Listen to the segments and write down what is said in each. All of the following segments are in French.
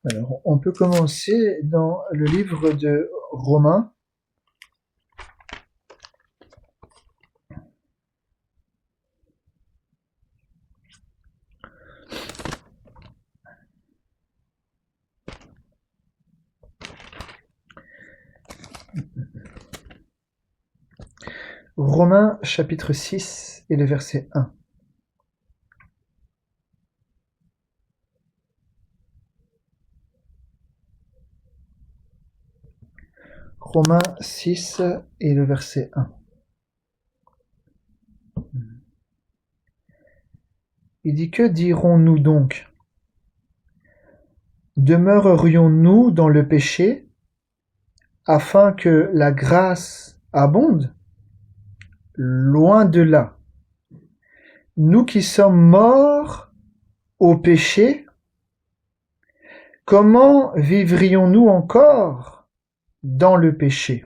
Alors, on peut commencer dans le livre de Romains. Romains chapitre 6 et le verset 1. Romains 6 et le verset 1. Il dit: que dirons-nous donc? Demeurerions-nous dans le péché afin que la grâce abonde? Loin de là. Nous qui sommes morts au péché, comment vivrions-nous encore dans le péché?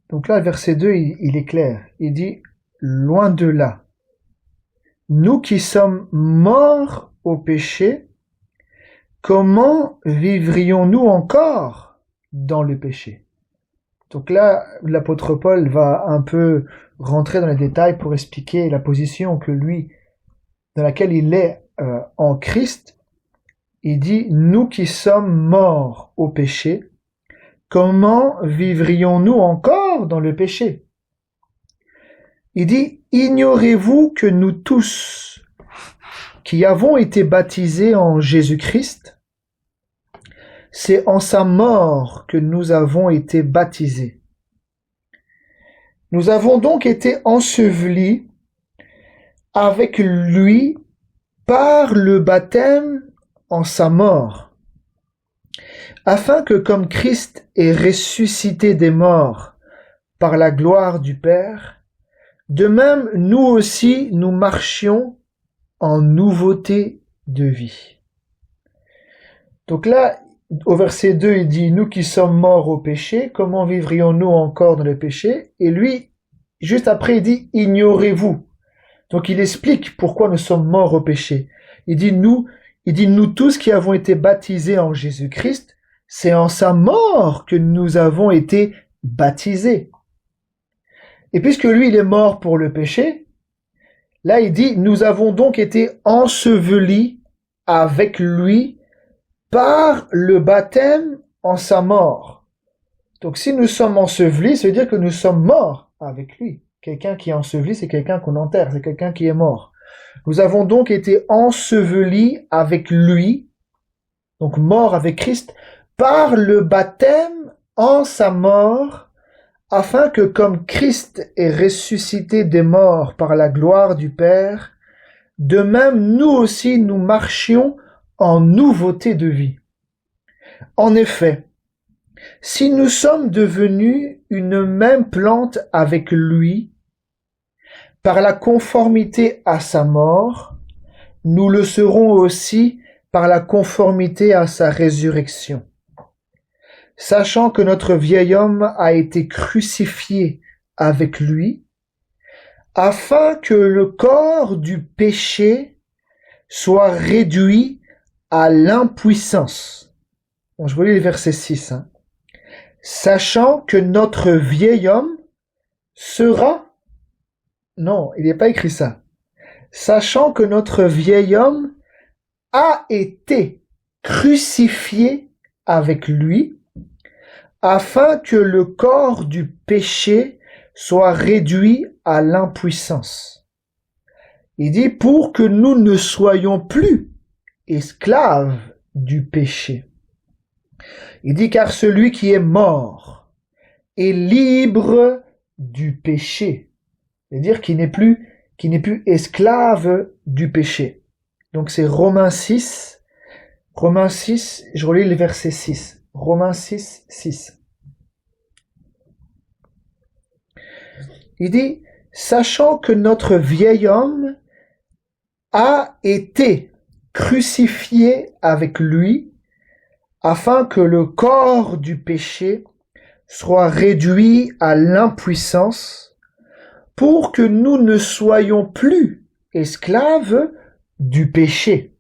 Donc là, le verset 2, il est clair. Il dit: loin de là. Nous qui sommes morts au péché, comment vivrions-nous encore dans le péché? Donc là, l'apôtre Paul va un peu rentrer dans les détails pour expliquer la position que lui, dans laquelle il est en Christ. Il dit: nous qui sommes morts au péché, comment vivrions-nous encore dans le péché? Il dit: ignorez-vous que nous tous, qui avons été baptisés en Jésus-Christ, c'est en sa mort que nous avons été baptisés. Nous avons donc été ensevelis avec lui par le baptême en sa mort, afin que comme Christ est ressuscité des morts par la gloire du Père, de même nous aussi nous marchions en nouveauté de vie. Donc là, au verset 2, il dit: nous qui sommes morts au péché, comment vivrions-nous encore dans le péché? Et lui, juste après, il dit: ignorez-vous. Donc il explique pourquoi nous sommes morts au péché. Il dit nous tous qui avons été baptisés en Jésus-Christ, c'est en sa mort que nous avons été baptisés. Et puisque lui, il est mort pour le péché, là il dit: nous avons donc été ensevelis avec lui par le baptême en sa mort. Donc si nous sommes ensevelis, ça veut dire que nous sommes morts avec lui. Quelqu'un qui est enseveli, c'est quelqu'un qu'on enterre, c'est quelqu'un qui est mort. Nous avons donc été ensevelis avec lui, donc morts avec Christ, par le baptême en sa mort, afin que comme Christ est ressuscité des morts par la gloire du Père, de même nous aussi nous marchions en nouveauté de vie. En effet, si nous sommes devenus une même plante avec lui, par la conformité à sa mort, nous le serons aussi par la conformité à sa résurrection. Sachant que notre vieil homme a été crucifié avec lui, afin que le corps du péché soit réduit à l'impuissance. Bon, je vous lis le verset 6. Sachant que notre vieil homme sera... Non, il n'est pas écrit ça. Sachant que notre vieil homme a été crucifié avec lui, afin que le corps du péché soit réduit à l'impuissance. Il dit: pour que nous ne soyons plus esclaves du péché. Il dit: car celui qui est mort est libre du péché. C'est-à-dire qu'il n'est plus esclave du péché. Donc c'est Romains 6, je relis le verset 6. Romains 6, 6. Il dit: sachant que notre vieil homme a été crucifié avec lui, afin que le corps du péché soit réduit à l'impuissance, pour que nous ne soyons plus esclaves du péché.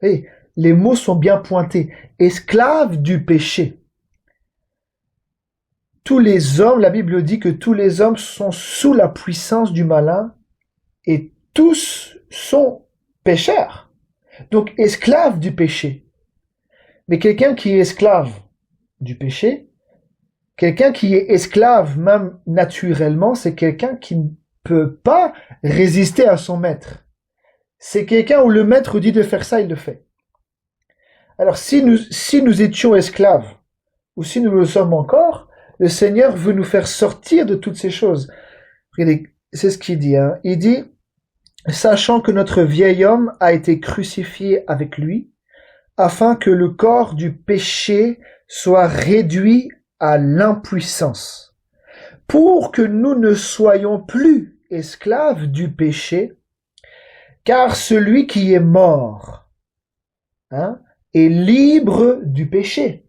Et les mots sont bien pointés. Esclave du péché. Tous les hommes, la Bible dit que tous les hommes sont sous la puissance du malin et tous sont pécheurs. Donc esclave du péché. Mais quelqu'un qui est esclave du péché, quelqu'un qui est esclave même naturellement, c'est quelqu'un qui ne peut pas résister à son maître. C'est quelqu'un où le maître dit de faire ça, il le fait. Alors si nous étions esclaves, ou si nous le sommes encore, le Seigneur veut nous faire sortir de toutes ces choses. Regardez, c'est ce qu'il dit. Il dit, sachant que notre vieil homme a été crucifié avec lui, afin que le corps du péché soit réduit à l'impuissance, pour que nous ne soyons plus esclaves du péché, car celui qui est mort est libre du péché.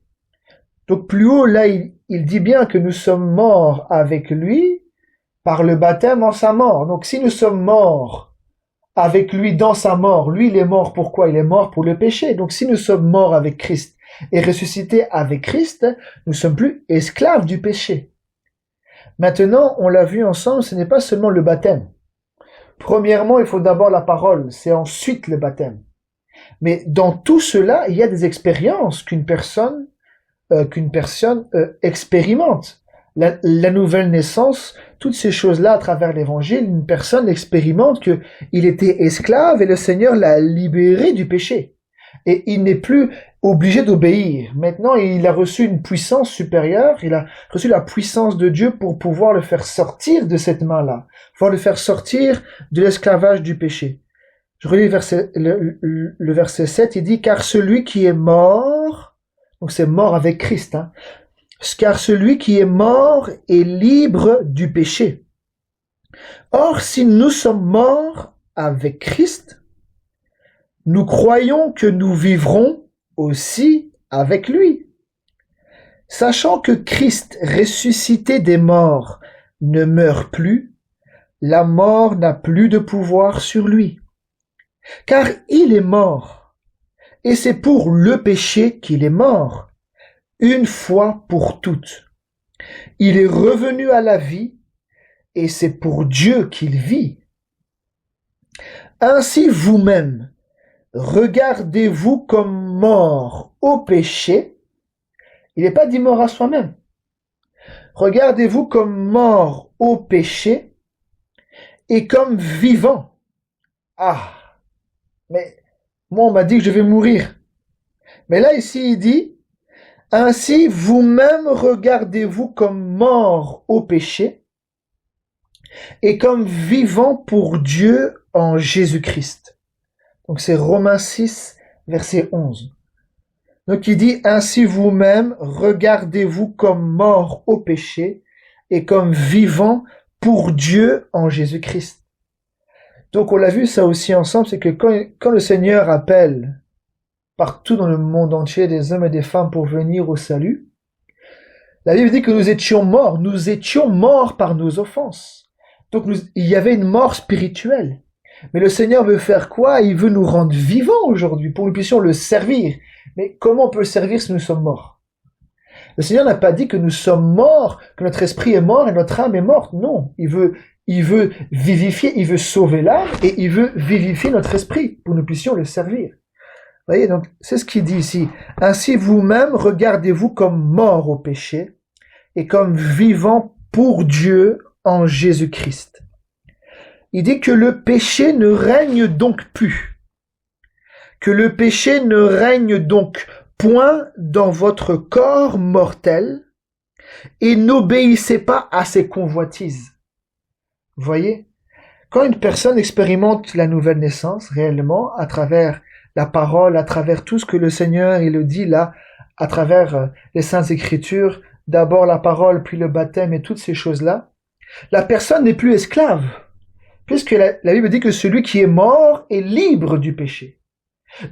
Donc plus haut, là, il dit bien que nous sommes morts avec lui par le baptême en sa mort. Donc si nous sommes morts avec lui dans sa mort, lui il est mort pourquoi? Il est mort pour le péché. Donc si nous sommes morts avec Christ et ressuscités avec Christ, nous ne sommes plus esclaves du péché. Maintenant, on l'a vu ensemble, ce n'est pas seulement le baptême. Premièrement, il faut d'abord la parole, c'est ensuite le baptême. Mais dans tout cela, il y a des expériences qu'une personne expérimente. La nouvelle naissance, toutes ces choses-là à travers l'évangile, une personne expérimente que il était esclave et le Seigneur l'a libéré du péché. Et il n'est plus obligé d'obéir. Maintenant, il a reçu une puissance supérieure, il a reçu la puissance de Dieu pour pouvoir le faire sortir de cette main-là, pouvoir le faire sortir de l'esclavage du péché. Je relis le verset 7, il dit, car celui qui est mort, donc c'est mort avec Christ, car celui qui est mort est libre du péché. Or, si nous sommes morts avec Christ, nous croyons que nous vivrons aussi avec lui. Sachant que Christ, ressuscité des morts, ne meurt plus, la mort n'a plus de pouvoir sur lui. Car il est mort, et c'est pour le péché qu'il est mort, une fois pour toutes. Il est revenu à la vie, et c'est pour Dieu qu'il vit. Ainsi vous-même, regardez-vous comme mort au péché. Il n'est pas dit mort à soi-même. Regardez-vous comme mort au péché et comme vivant. Ah, mais moi on m'a dit que je vais mourir. Mais là ici il dit, ainsi vous-même regardez-vous comme mort au péché et comme vivant pour Dieu en Jésus-Christ. Donc c'est Romains 6, verset 11. Donc il dit, ainsi vous-même regardez-vous comme mort au péché et comme vivant pour Dieu en Jésus-Christ. Donc on l'a vu ça aussi ensemble, c'est que quand le Seigneur appelle partout dans le monde entier des hommes et des femmes pour venir au salut, la Bible dit que nous étions morts par nos offenses. Donc il y avait une mort spirituelle. Mais le Seigneur veut faire quoi? Il veut nous rendre vivants aujourd'hui pour que nous puissions le servir. Mais comment on peut le servir si nous sommes morts? Le Seigneur n'a pas dit que nous sommes morts, que notre esprit est mort et notre âme est morte. Non, il veut vivifier, il veut sauver l'âme et il veut vivifier notre esprit pour que nous puissions le servir. Vous voyez, donc c'est ce qu'il dit ici. Ainsi vous-même regardez-vous comme morts au péché et comme vivants pour Dieu en Jésus-Christ. Il dit que le péché ne règne donc plus. Que le péché ne règne donc point dans votre corps mortel et n'obéissez pas à ses convoitises. Vous voyez? Quand une personne expérimente la nouvelle naissance réellement à travers la parole, à travers tout ce que le Seigneur il le dit là, à travers les Saintes Écritures, d'abord la parole, puis le baptême et toutes ces choses-là, la personne n'est plus esclave. Puisque la Bible dit que celui qui est mort est libre du péché.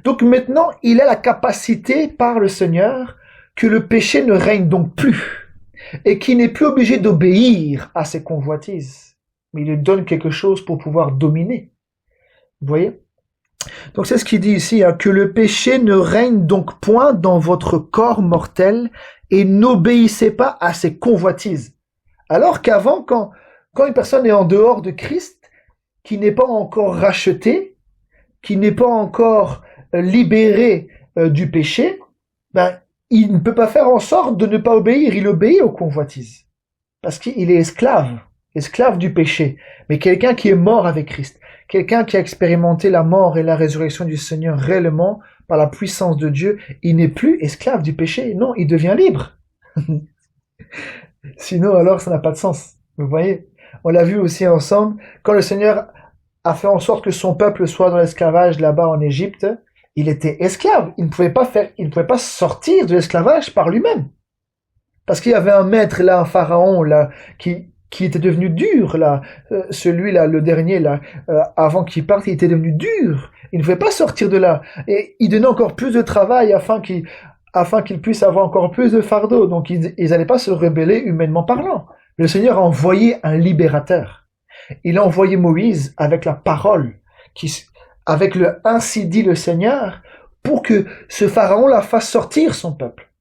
Donc maintenant, il a la capacité par le Seigneur que le péché ne règne donc plus et qu'il n'est plus obligé d'obéir à ses convoitises. Mais il lui donne quelque chose pour pouvoir dominer. Vous voyez? Donc c'est ce qu'il dit ici, hein, que le péché ne règne donc point dans votre corps mortel et n'obéissez pas à ses convoitises. Alors qu'avant, quand une personne est en dehors de Christ, qui n'est pas encore racheté, qui n'est pas encore libéré du péché, ben, il ne peut pas faire en sorte de ne pas obéir, il obéit aux convoitises. Parce qu'il est esclave du péché. Mais quelqu'un qui est mort avec Christ, quelqu'un qui a expérimenté la mort et la résurrection du Seigneur réellement par la puissance de Dieu, il n'est plus esclave du péché. Non, il devient libre. Sinon, alors, ça n'a pas de sens. Vous voyez? On l'a vu aussi ensemble, quand le Seigneur a fait en sorte que son peuple soit dans l'esclavage là-bas en Égypte, il était esclave. Il ne pouvait pas sortir de l'esclavage par lui-même. Parce qu'il y avait un maître là, un pharaon là, qui était devenu dur là, celui-là, le dernier là, avant qu'il parte, il était devenu dur. Il ne pouvait pas sortir de là. Et il donnait encore plus de travail afin qu'il puisse avoir encore plus de fardeau. Donc ils n'allaient pas se rebeller humainement parlant. Le Seigneur a envoyé un libérateur. Il a envoyé Moïse avec la parole, avec le ainsi dit le Seigneur, pour que ce pharaon la fasse sortir son peuple,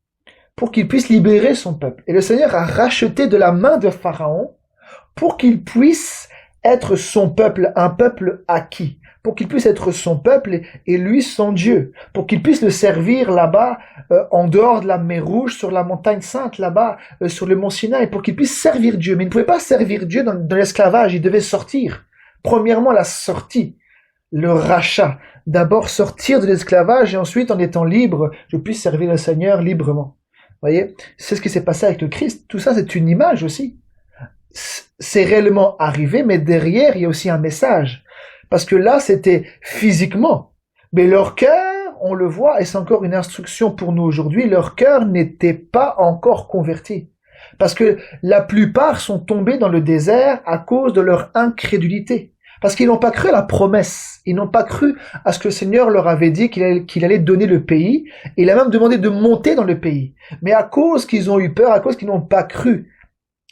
pour qu'il puisse libérer son peuple. Et le Seigneur a racheté de la main de Pharaon pour qu'il puisse être son peuple, un peuple acquis, pour qu'il puisse être son peuple et lui son Dieu, pour qu'il puisse le servir là-bas, en dehors de la mer Rouge, sur la montagne sainte là-bas, sur le mont Sinaï, pour qu'il puisse servir Dieu. Mais il ne pouvait pas servir Dieu dans l'esclavage, il devait sortir. Premièrement, la sortie, le rachat. D'abord sortir de l'esclavage et ensuite, en étant libre, je puisse servir le Seigneur librement. Vous voyez, c'est ce qui s'est passé avec le Christ. Tout ça, c'est une image aussi. C'est réellement arrivé, mais derrière, il y a aussi un message. Parce que là, c'était physiquement. Mais leur cœur, on le voit, et c'est encore une instruction pour nous aujourd'hui, leur cœur n'était pas encore converti. Parce que la plupart sont tombés dans le désert à cause de leur incrédulité. Parce qu'ils n'ont pas cru à la promesse. Ils n'ont pas cru à ce que le Seigneur leur avait dit qu'il allait donner le pays. Il a même demandé de monter dans le pays. Mais à cause qu'ils ont eu peur, à cause qu'ils n'ont pas cru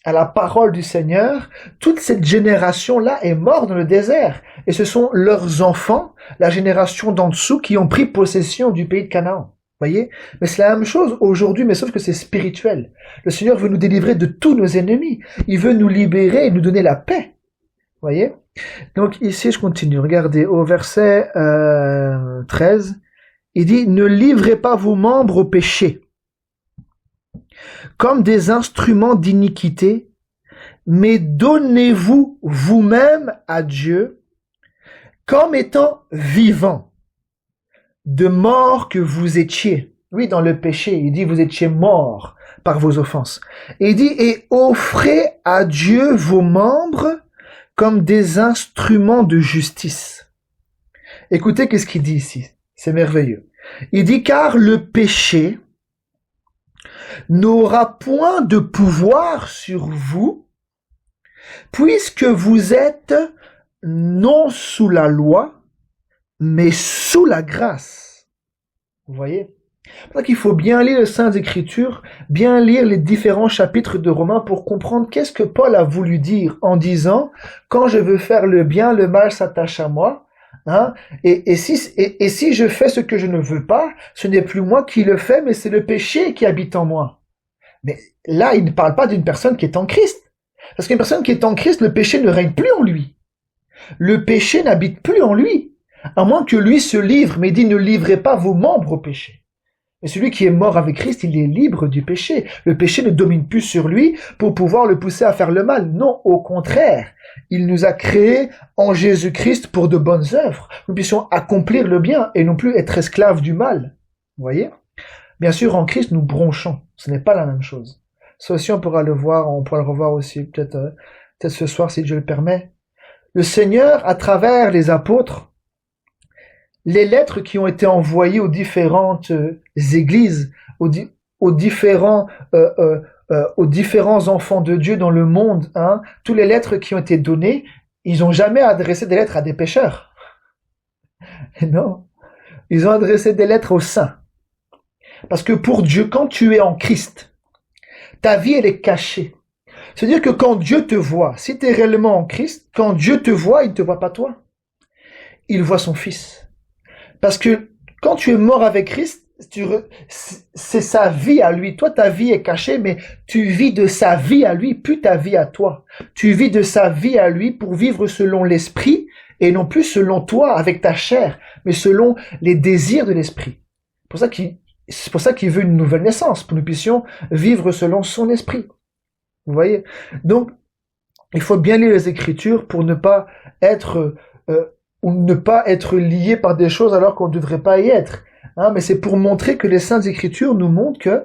à la parole du Seigneur, toute cette génération-là est morte dans le désert. Et ce sont leurs enfants, la génération d'en dessous, qui ont pris possession du pays de Canaan. Voyez? Mais c'est la même chose aujourd'hui, mais sauf que c'est spirituel. Le Seigneur veut nous délivrer de tous nos ennemis. Il veut nous libérer et nous donner la paix. Voyez? Donc ici, je continue. Regardez, au verset 13, il dit « Ne livrez pas vos membres au péché, comme des instruments d'iniquité, mais donnez-vous vous-même à Dieu, comme étant vivants, de mort que vous étiez. » Oui, dans le péché, il dit « Vous étiez morts par vos offenses. » Et il dit « Et offrez à Dieu vos membres, comme des instruments de justice. » Écoutez qu'est-ce qu'il dit ici. C'est merveilleux. Il dit, car le péché n'aura point de pouvoir sur vous, puisque vous êtes non sous la loi, mais sous la grâce. Vous voyez? Donc il faut bien lire les Saintes Écritures, bien lire les différents chapitres de Romains pour comprendre qu'est-ce que Paul a voulu dire en disant « Quand je veux faire le bien, le mal s'attache à moi. Hein, et si je fais ce que je ne veux pas, ce n'est plus moi qui le fais, mais c'est le péché qui habite en moi. » Mais là, il ne parle pas d'une personne qui est en Christ. Parce qu'une personne qui est en Christ, le péché ne règne plus en lui. Le péché n'habite plus en lui. À moins que lui se livre, mais il dit « Ne livrez pas vos membres au péché. » Mais celui qui est mort avec Christ, il est libre du péché. Le péché ne domine plus sur lui pour pouvoir le pousser à faire le mal. Non, au contraire. Il nous a créés en Jésus-Christ pour de bonnes œuvres. Nous puissions accomplir le bien et non plus être esclaves du mal. Vous voyez? Bien sûr, en Christ, nous bronchons. Ce n'est pas la même chose. Ça aussi, on pourra le voir, on pourra le revoir aussi peut-être ce soir si Dieu le permet. Le Seigneur, à travers les apôtres, les lettres qui ont été envoyées aux différentes églises, aux différents enfants de Dieu dans le monde, hein, toutes les lettres qui ont été données, ils n'ont jamais adressé des lettres à des pécheurs. Non, ils ont adressé des lettres aux saints. Parce que pour Dieu, quand tu es en Christ, ta vie elle est cachée. C'est-à-dire que quand Dieu te voit, si tu es réellement en Christ, quand Dieu te voit, il ne te voit pas toi. Il voit son Fils. Parce que quand tu es mort avec Christ, c'est sa vie à lui. Toi, ta vie est cachée, mais tu vis de sa vie à lui, plus ta vie à toi. Tu vis de sa vie à lui pour vivre selon l'esprit et non plus selon toi avec ta chair, mais selon les désirs de l'esprit. C'est pour ça qu'il veut une nouvelle naissance, pour que nous puissions vivre selon son esprit. Vous voyez? Donc, il faut bien lire les Écritures pour ne pas être ou ne pas être lié par des choses alors qu'on ne devrait pas y être. Hein, mais c'est pour montrer que les Saintes Écritures nous montrent que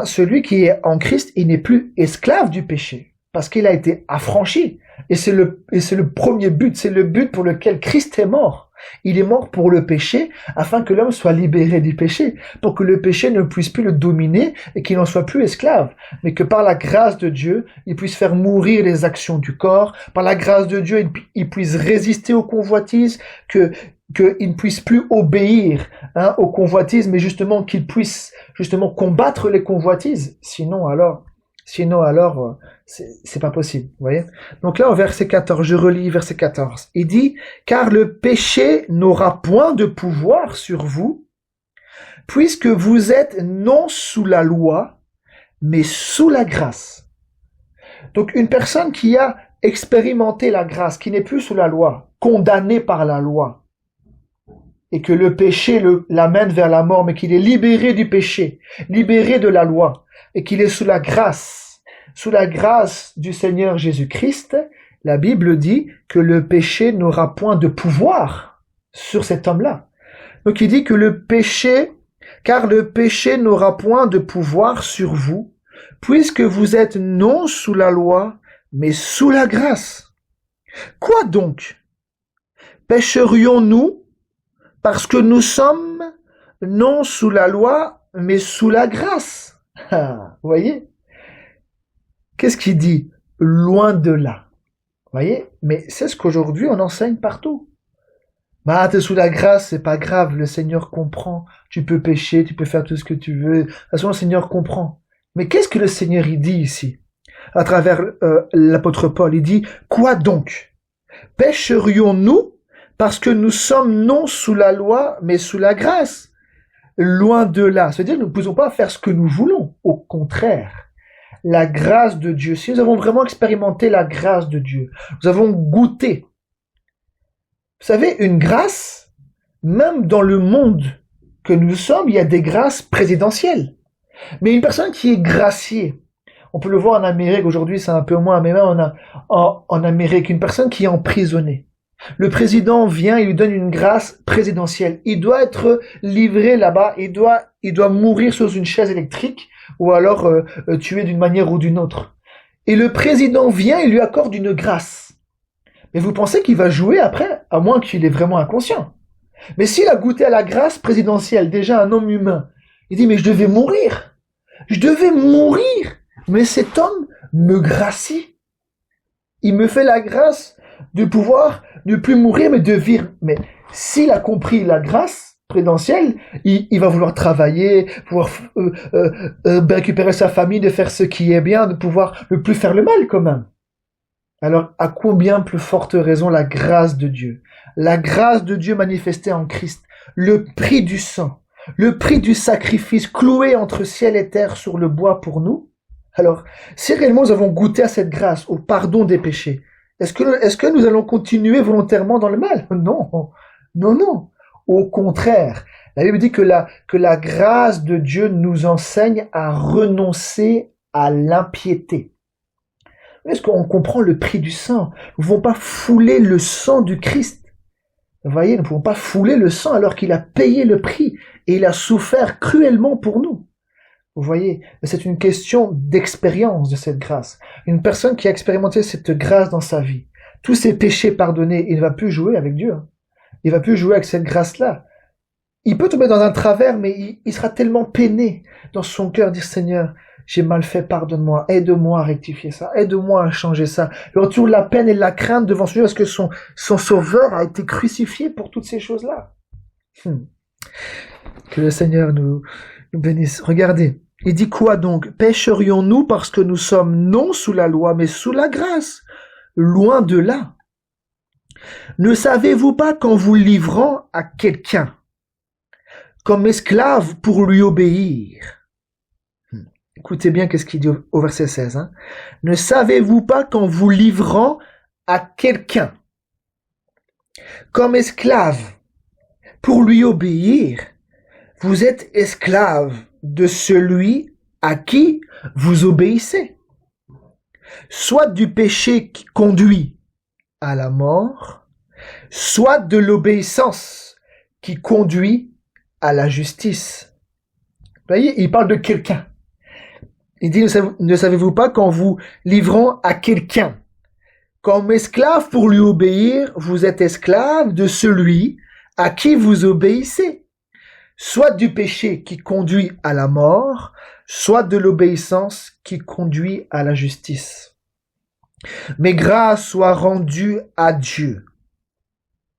celui qui est en Christ, il n'est plus esclave du péché, parce qu'il a été affranchi. Et c'est le premier but, c'est le but pour lequel Christ est mort. Il est mort pour le péché, afin que l'homme soit libéré du péché, pour que le péché ne puisse plus le dominer et qu'il n'en soit plus esclave, mais que par la grâce de Dieu, il puisse faire mourir les actions du corps, par la grâce de Dieu, il puisse résister aux convoitises, qu'il ne puisse plus obéir aux convoitises, mais justement qu'il puisse justement combattre les convoitises, sinon alors c'est pas possible, vous voyez. Donc là, au verset 14, je relis verset 14. Il dit, car le péché n'aura point de pouvoir sur vous, puisque vous êtes non sous la loi, mais sous la grâce. Donc une personne qui a expérimenté la grâce, qui n'est plus sous la loi, condamnée par la loi, et que le péché l'amène vers la mort, mais qu'il est libéré du péché, libéré de la loi, et qu'il est sous la grâce du Seigneur Jésus-Christ, la Bible dit que le péché n'aura point de pouvoir sur cet homme-là. Donc il dit que car le péché n'aura point de pouvoir sur vous, puisque vous êtes non sous la loi, mais sous la grâce. Quoi donc? Pécherions-nous parce que nous sommes non sous la loi, mais sous la grâce? Vous voyez? Qu'est-ce qu'il dit? Loin de là. Vous voyez? Mais c'est ce qu'aujourd'hui on enseigne partout. Bah, t'es sous la grâce, c'est pas grave, le Seigneur comprend. Tu peux pécher, tu peux faire tout ce que tu veux. De toute façon, le Seigneur comprend. Mais qu'est-ce que le Seigneur il dit ici? À travers l'apôtre Paul, il dit, quoi donc? Pécherions-nous parce que nous sommes non sous la loi, mais sous la grâce? Loin de là. C'est-à-dire que nous ne pouvons pas faire ce que nous voulons. Au contraire, la grâce de Dieu, si nous avons vraiment expérimenté la grâce de Dieu, nous avons goûté. Vous savez, une grâce, même dans le monde que nous sommes, il y a des grâces présidentielles. Mais une personne qui est graciée, on peut le voir en Amérique, aujourd'hui c'est un peu moins, mais même en Amérique, une personne qui est emprisonnée. Le président vient, il lui donne une grâce présidentielle. Il doit être livré là-bas, il doit mourir sur une chaise électrique ou alors tué d'une manière ou d'une autre. Et le président vient et lui accorde une grâce. Mais vous pensez qu'il va jouer après, à moins qu'il est vraiment inconscient. Mais s'il a goûté à la grâce présidentielle, déjà un homme humain, il dit mais je devais mourir. Mais cet homme me gracie. Il me fait la grâce de pouvoir ne plus mourir, mais de vivre. Mais s'il a compris la grâce présidentielle, il va vouloir travailler, pouvoir récupérer sa famille, de faire ce qui est bien, de pouvoir ne plus faire le mal quand même. Alors, à combien plus forte raison la grâce de Dieu? La grâce de Dieu manifestée en Christ, le prix du sang, le prix du sacrifice cloué entre ciel et terre sur le bois pour nous. Alors, si réellement nous avons goûté à cette grâce, au pardon des péchés, est-ce que nous allons continuer volontairement dans le mal? Non, non, non. Au contraire, la Bible dit que la grâce de Dieu nous enseigne à renoncer à l'impiété. Est-ce qu'on comprend le prix du sang? Nous ne pouvons pas fouler le sang du Christ. Vous voyez, nous ne pouvons pas fouler le sang alors qu'il a payé le prix et il a souffert cruellement pour nous. Vous voyez, c'est une question d'expérience de cette grâce. Une personne qui a expérimenté cette grâce dans sa vie, tous ses péchés pardonnés, il ne va plus jouer avec Dieu. Il ne va plus jouer avec cette grâce-là. Il peut tomber dans un travers, mais il sera tellement peiné dans son cœur, dire Seigneur, j'ai mal fait, pardonne-moi, aide-moi à rectifier ça, aide-moi à changer ça. Il aura toujours la peine et la crainte devant son Dieu parce que son sauveur a été crucifié pour toutes ces choses-là. Que le Seigneur nous bénisse. Regardez, il dit quoi donc? Pécherions-nous parce que nous sommes non sous la loi, mais sous la grâce? Loin de là. Ne savez-vous pas qu'en vous livrant à quelqu'un, comme esclave pour lui obéir. Écoutez bien qu'est-ce qu'il dit au verset 16. Hein. Ne savez-vous pas qu'en vous livrant à quelqu'un comme esclave pour lui obéir, vous êtes esclave de celui à qui vous obéissez, soit du péché qui conduit à la mort, soit de l'obéissance qui conduit à la justice. Vous voyez, il parle de quelqu'un. Il dit, ne savez-vous pas qu'en vous livrant à quelqu'un comme esclave pour lui obéir, vous êtes esclave de celui à qui vous obéissez, soit du péché qui conduit à la mort, soit de l'obéissance qui conduit à la justice. Mais grâce soit rendue à Dieu.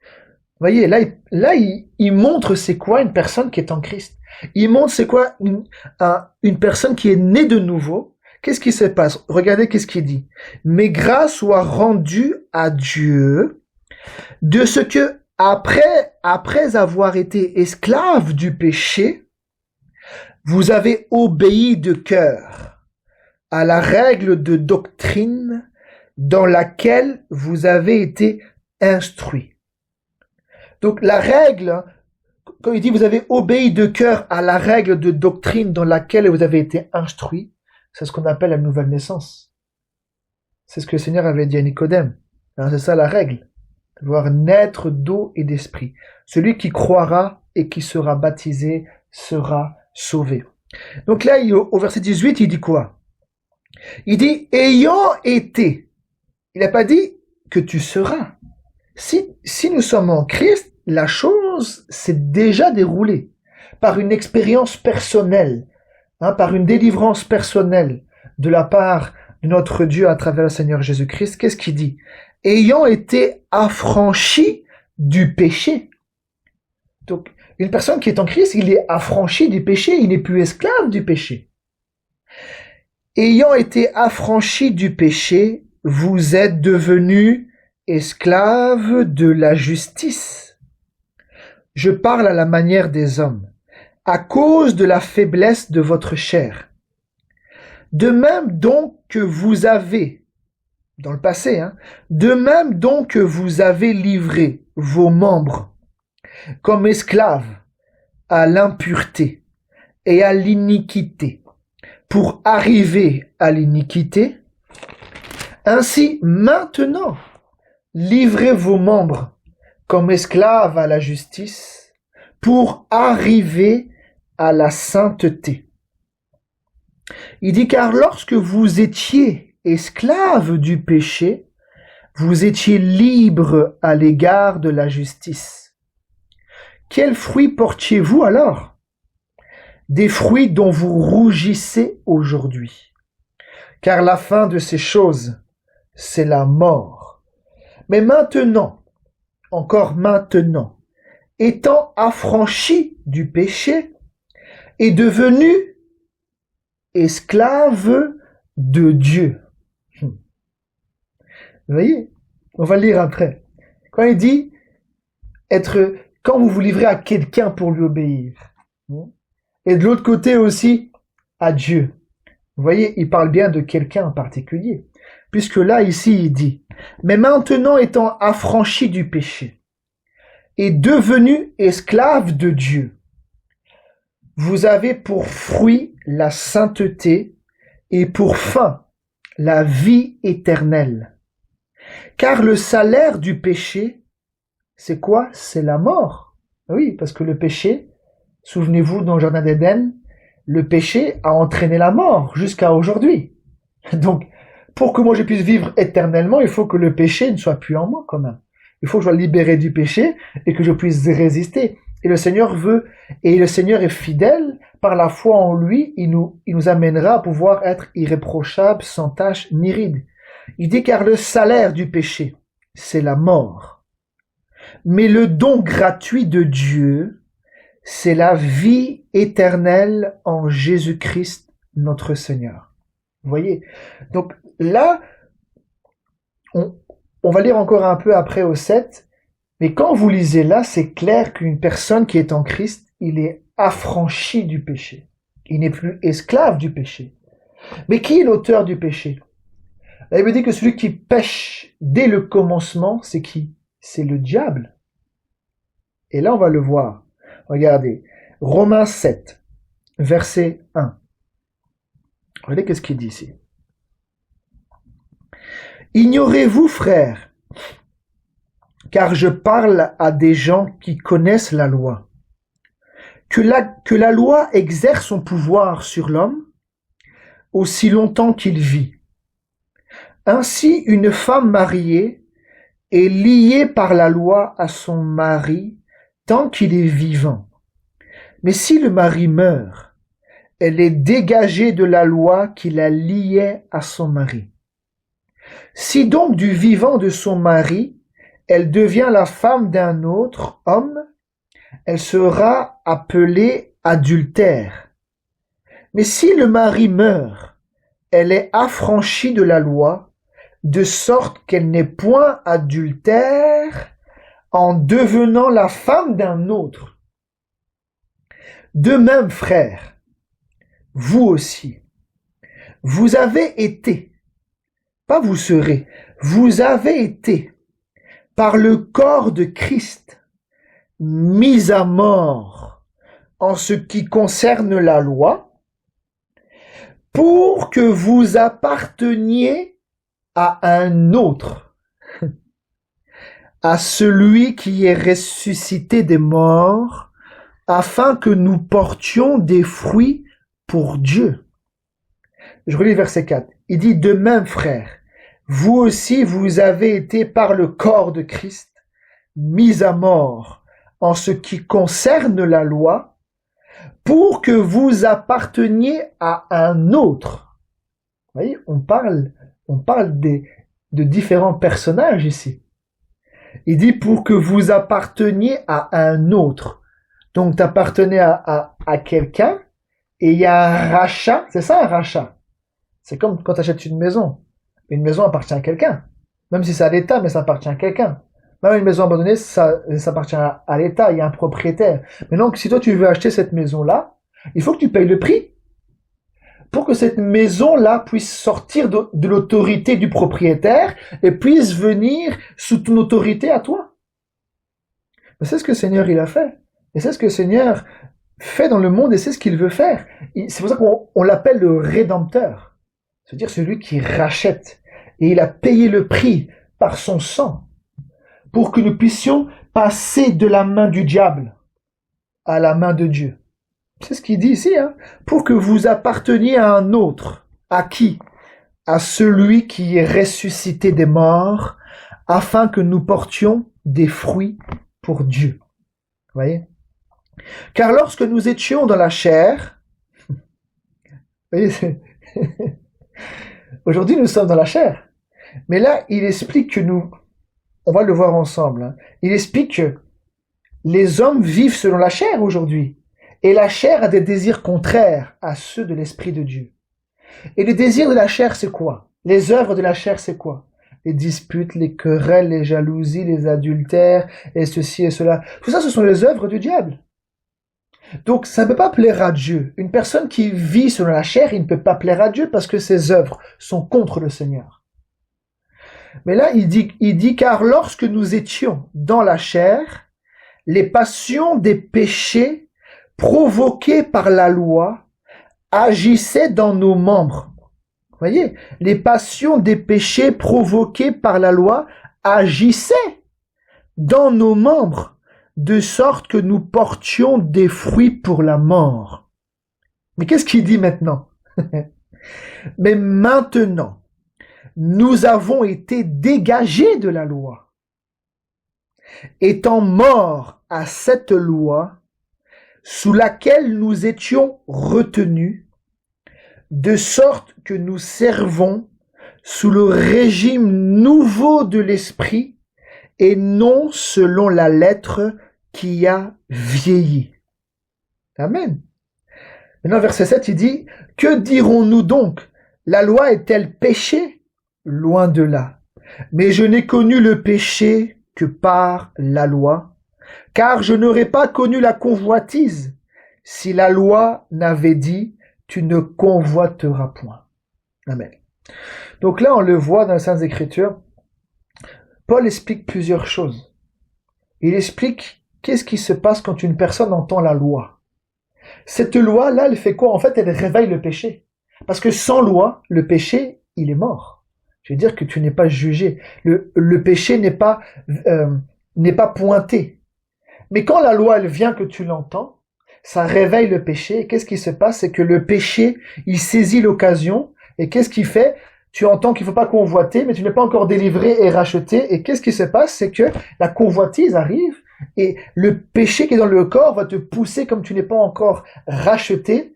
Vous voyez, là, il montre c'est quoi une personne qui est en Christ. Il montre c'est quoi une personne qui est née de nouveau. Qu'est-ce qui se passe? Regardez qu'est-ce qu'il dit. Mais grâce soit rendue à Dieu de ce que après avoir été esclave du péché, vous avez obéi de cœur à la règle de doctrine dans laquelle vous avez été instruit. Donc la règle, quand il dit vous avez obéi de cœur à la règle de doctrine dans laquelle vous avez été instruit, c'est ce qu'on appelle la nouvelle naissance. C'est ce que le Seigneur avait dit à Nicodème. Alors, c'est ça la règle. Devoir naître d'eau et d'esprit. Celui qui croira et qui sera baptisé sera sauvé. Donc là, au verset 18, il dit quoi? Il dit, ayant été. Il n'a pas dit que tu seras. Si nous sommes en Christ, la chose s'est déjà déroulée par une expérience personnelle, par une délivrance personnelle de la part de notre Dieu à travers le Seigneur Jésus-Christ. Qu'est-ce qu'il dit? Ayant été affranchi du péché. Donc, une personne qui est en Christ, il est affranchi du péché, il n'est plus esclave du péché. Ayant été affranchi du péché, vous êtes devenus esclaves de la justice. Je parle à la manière des hommes, à cause de la faiblesse de votre chair. De même donc que vous avez, dans le passé, de même donc que vous avez livré vos membres comme esclaves à l'impureté et à l'iniquité, pour arriver à l'iniquité, ainsi maintenant, livrez vos membres comme esclaves à la justice, pour arriver à la sainteté. Il dit, car lorsque vous étiez esclaves du péché, vous étiez libres à l'égard de la justice. Quels fruits portiez-vous alors? Des fruits dont vous rougissez aujourd'hui. Car la fin de ces choses, c'est la mort. Mais maintenant, encore maintenant, étant affranchis du péché et devenus esclaves de Dieu. Vous voyez? On va le lire après. Quand il dit quand vous vous livrez à quelqu'un pour lui obéir. Et de l'autre côté aussi, à Dieu. Vous voyez, il parle bien de quelqu'un en particulier. Puisque là, ici, il dit, mais maintenant étant affranchis du péché et devenus esclaves de Dieu, vous avez pour fruit la sainteté et pour fin la vie éternelle. Car le salaire du péché, c'est quoi? C'est la mort. Oui, parce que le péché, souvenez-vous, dans le jardin d'Éden, le péché a entraîné la mort jusqu'à aujourd'hui. Donc, pour que moi je puisse vivre éternellement, il faut que le péché ne soit plus en moi quand même. Il faut que je sois libéré du péché et que je puisse résister. Et le Seigneur veut, et le Seigneur est fidèle, par la foi en lui, il nous amènera à pouvoir être irréprochables, sans tache ni ride. Il dit car le salaire du péché, c'est la mort. Mais le don gratuit de Dieu, c'est la vie éternelle en Jésus-Christ, notre Seigneur. Vous voyez? Donc là, on va lire encore un peu après au 7, mais quand vous lisez là, c'est clair qu'une personne qui est en Christ, il est affranchi du péché. Il n'est plus esclave du péché. Mais qui est l'auteur du péché? La Bible dit que celui qui pêche dès le commencement, c'est qui? C'est le diable. Et là, on va le voir. Regardez. Romains 7, verset 1. Regardez qu'est-ce qu'il dit ici. Ignorez-vous, frères, car je parle à des gens qui connaissent la loi, que la loi exerce son pouvoir sur l'homme aussi longtemps qu'il vit. Ainsi, une femme mariée est liée par la loi à son mari tant qu'il est vivant. Mais si le mari meurt, elle est dégagée de la loi qui la liait à son mari. Si donc du vivant de son mari, elle devient la femme d'un autre homme, elle sera appelée adultère. Mais si le mari meurt, elle est affranchie de la loi, de sorte qu'elle n'est point adultère en devenant la femme d'un autre. De même, frères, vous aussi, vous avez été, pas vous serez, vous avez été, par le corps de Christ, mis à mort en ce qui concerne la loi, pour que vous apparteniez à un autre, à celui qui est ressuscité des morts, afin que nous portions des fruits pour Dieu. Je relis verset 4. Il dit, de même, frères, vous aussi vous avez été par le corps de Christ mis à mort en ce qui concerne la loi, pour que vous apparteniez à un autre. Vous voyez, on parle de différents personnages ici. Il dit pour que vous apparteniez à un autre. Donc, tu appartenais à quelqu'un et il y a un rachat. C'est ça un rachat. C'est comme quand tu achètes une maison. Une maison appartient à quelqu'un. Même si c'est à l'État, mais ça appartient à quelqu'un. Même une maison abandonnée, ça appartient à l'État. Il y a un propriétaire. Mais donc, si toi tu veux acheter cette maison-là, il faut que tu payes le prix pour que cette maison-là puisse sortir de l'autorité du propriétaire et puisse venir sous ton autorité à toi. Mais c'est ce que le Seigneur il a fait. Et c'est ce que le Seigneur fait dans le monde et c'est ce qu'il veut faire. C'est pour ça qu'on l'appelle le Rédempteur. C'est-à-dire celui qui rachète. Et il a payé le prix par son sang pour que nous puissions passer de la main du diable à la main de Dieu. C'est ce qu'il dit ici, hein, pour que vous apparteniez à un autre. À qui? À celui qui est ressuscité des morts, afin que nous portions des fruits pour Dieu. Vous voyez? Car lorsque nous étions dans la chair, vous voyez, aujourd'hui nous sommes dans la chair, mais là il explique que on va le voir ensemble, hein, il explique que les hommes vivent selon la chair aujourd'hui. Et la chair a des désirs contraires à ceux de l'Esprit de Dieu. Et les désirs de la chair, c'est quoi? Les œuvres de la chair, c'est quoi? Les disputes, les querelles, les jalousies, les adultères, et ceci et cela. Tout ça, ce sont les œuvres du diable. Donc, ça ne peut pas plaire à Dieu. Une personne qui vit selon la chair, il ne peut pas plaire à Dieu parce que ses œuvres sont contre le Seigneur. Mais là, il dit, car lorsque nous étions dans la chair, les passions des péchés provoqués par la loi agissaient dans nos membres. Vous voyez, les passions des péchés provoqués par la loi agissaient dans nos membres, de sorte que nous portions des fruits pour la mort. Mais qu'est-ce qu'il dit maintenant? Mais maintenant, nous avons été dégagés de la loi. Étant morts à cette loi, sous laquelle nous étions retenus, de sorte que nous servons sous le régime nouveau de l'esprit et non selon la lettre qui a vieilli. Amen. Maintenant, verset 7, il dit, « Que dirons-nous donc? La loi est-elle péché? Loin de là. Mais je n'ai connu le péché que par la loi. Car je n'aurais pas connu la convoitise si la loi n'avait dit « tu ne convoiteras point ». Amen. Donc là, on le voit dans les Saintes Écritures, Paul explique plusieurs choses. Il explique qu'est-ce qui se passe quand une personne entend la loi. Cette loi-là, elle fait quoi? En fait, elle réveille le péché. Parce que sans loi, le péché, il est mort. Je veux dire que tu n'es pas jugé. Le péché n'est pas pointé. Mais quand la loi, elle vient, que tu l'entends, ça réveille le péché. Et qu'est-ce qui se passe? C'est que le péché, il saisit l'occasion. Et qu'est-ce qu'il fait? Tu entends qu'il ne faut pas convoiter, mais tu n'es pas encore délivré et racheté. Et qu'est-ce qui se passe? C'est que la convoitise arrive et le péché qui est dans le corps va te pousser comme tu n'es pas encore racheté.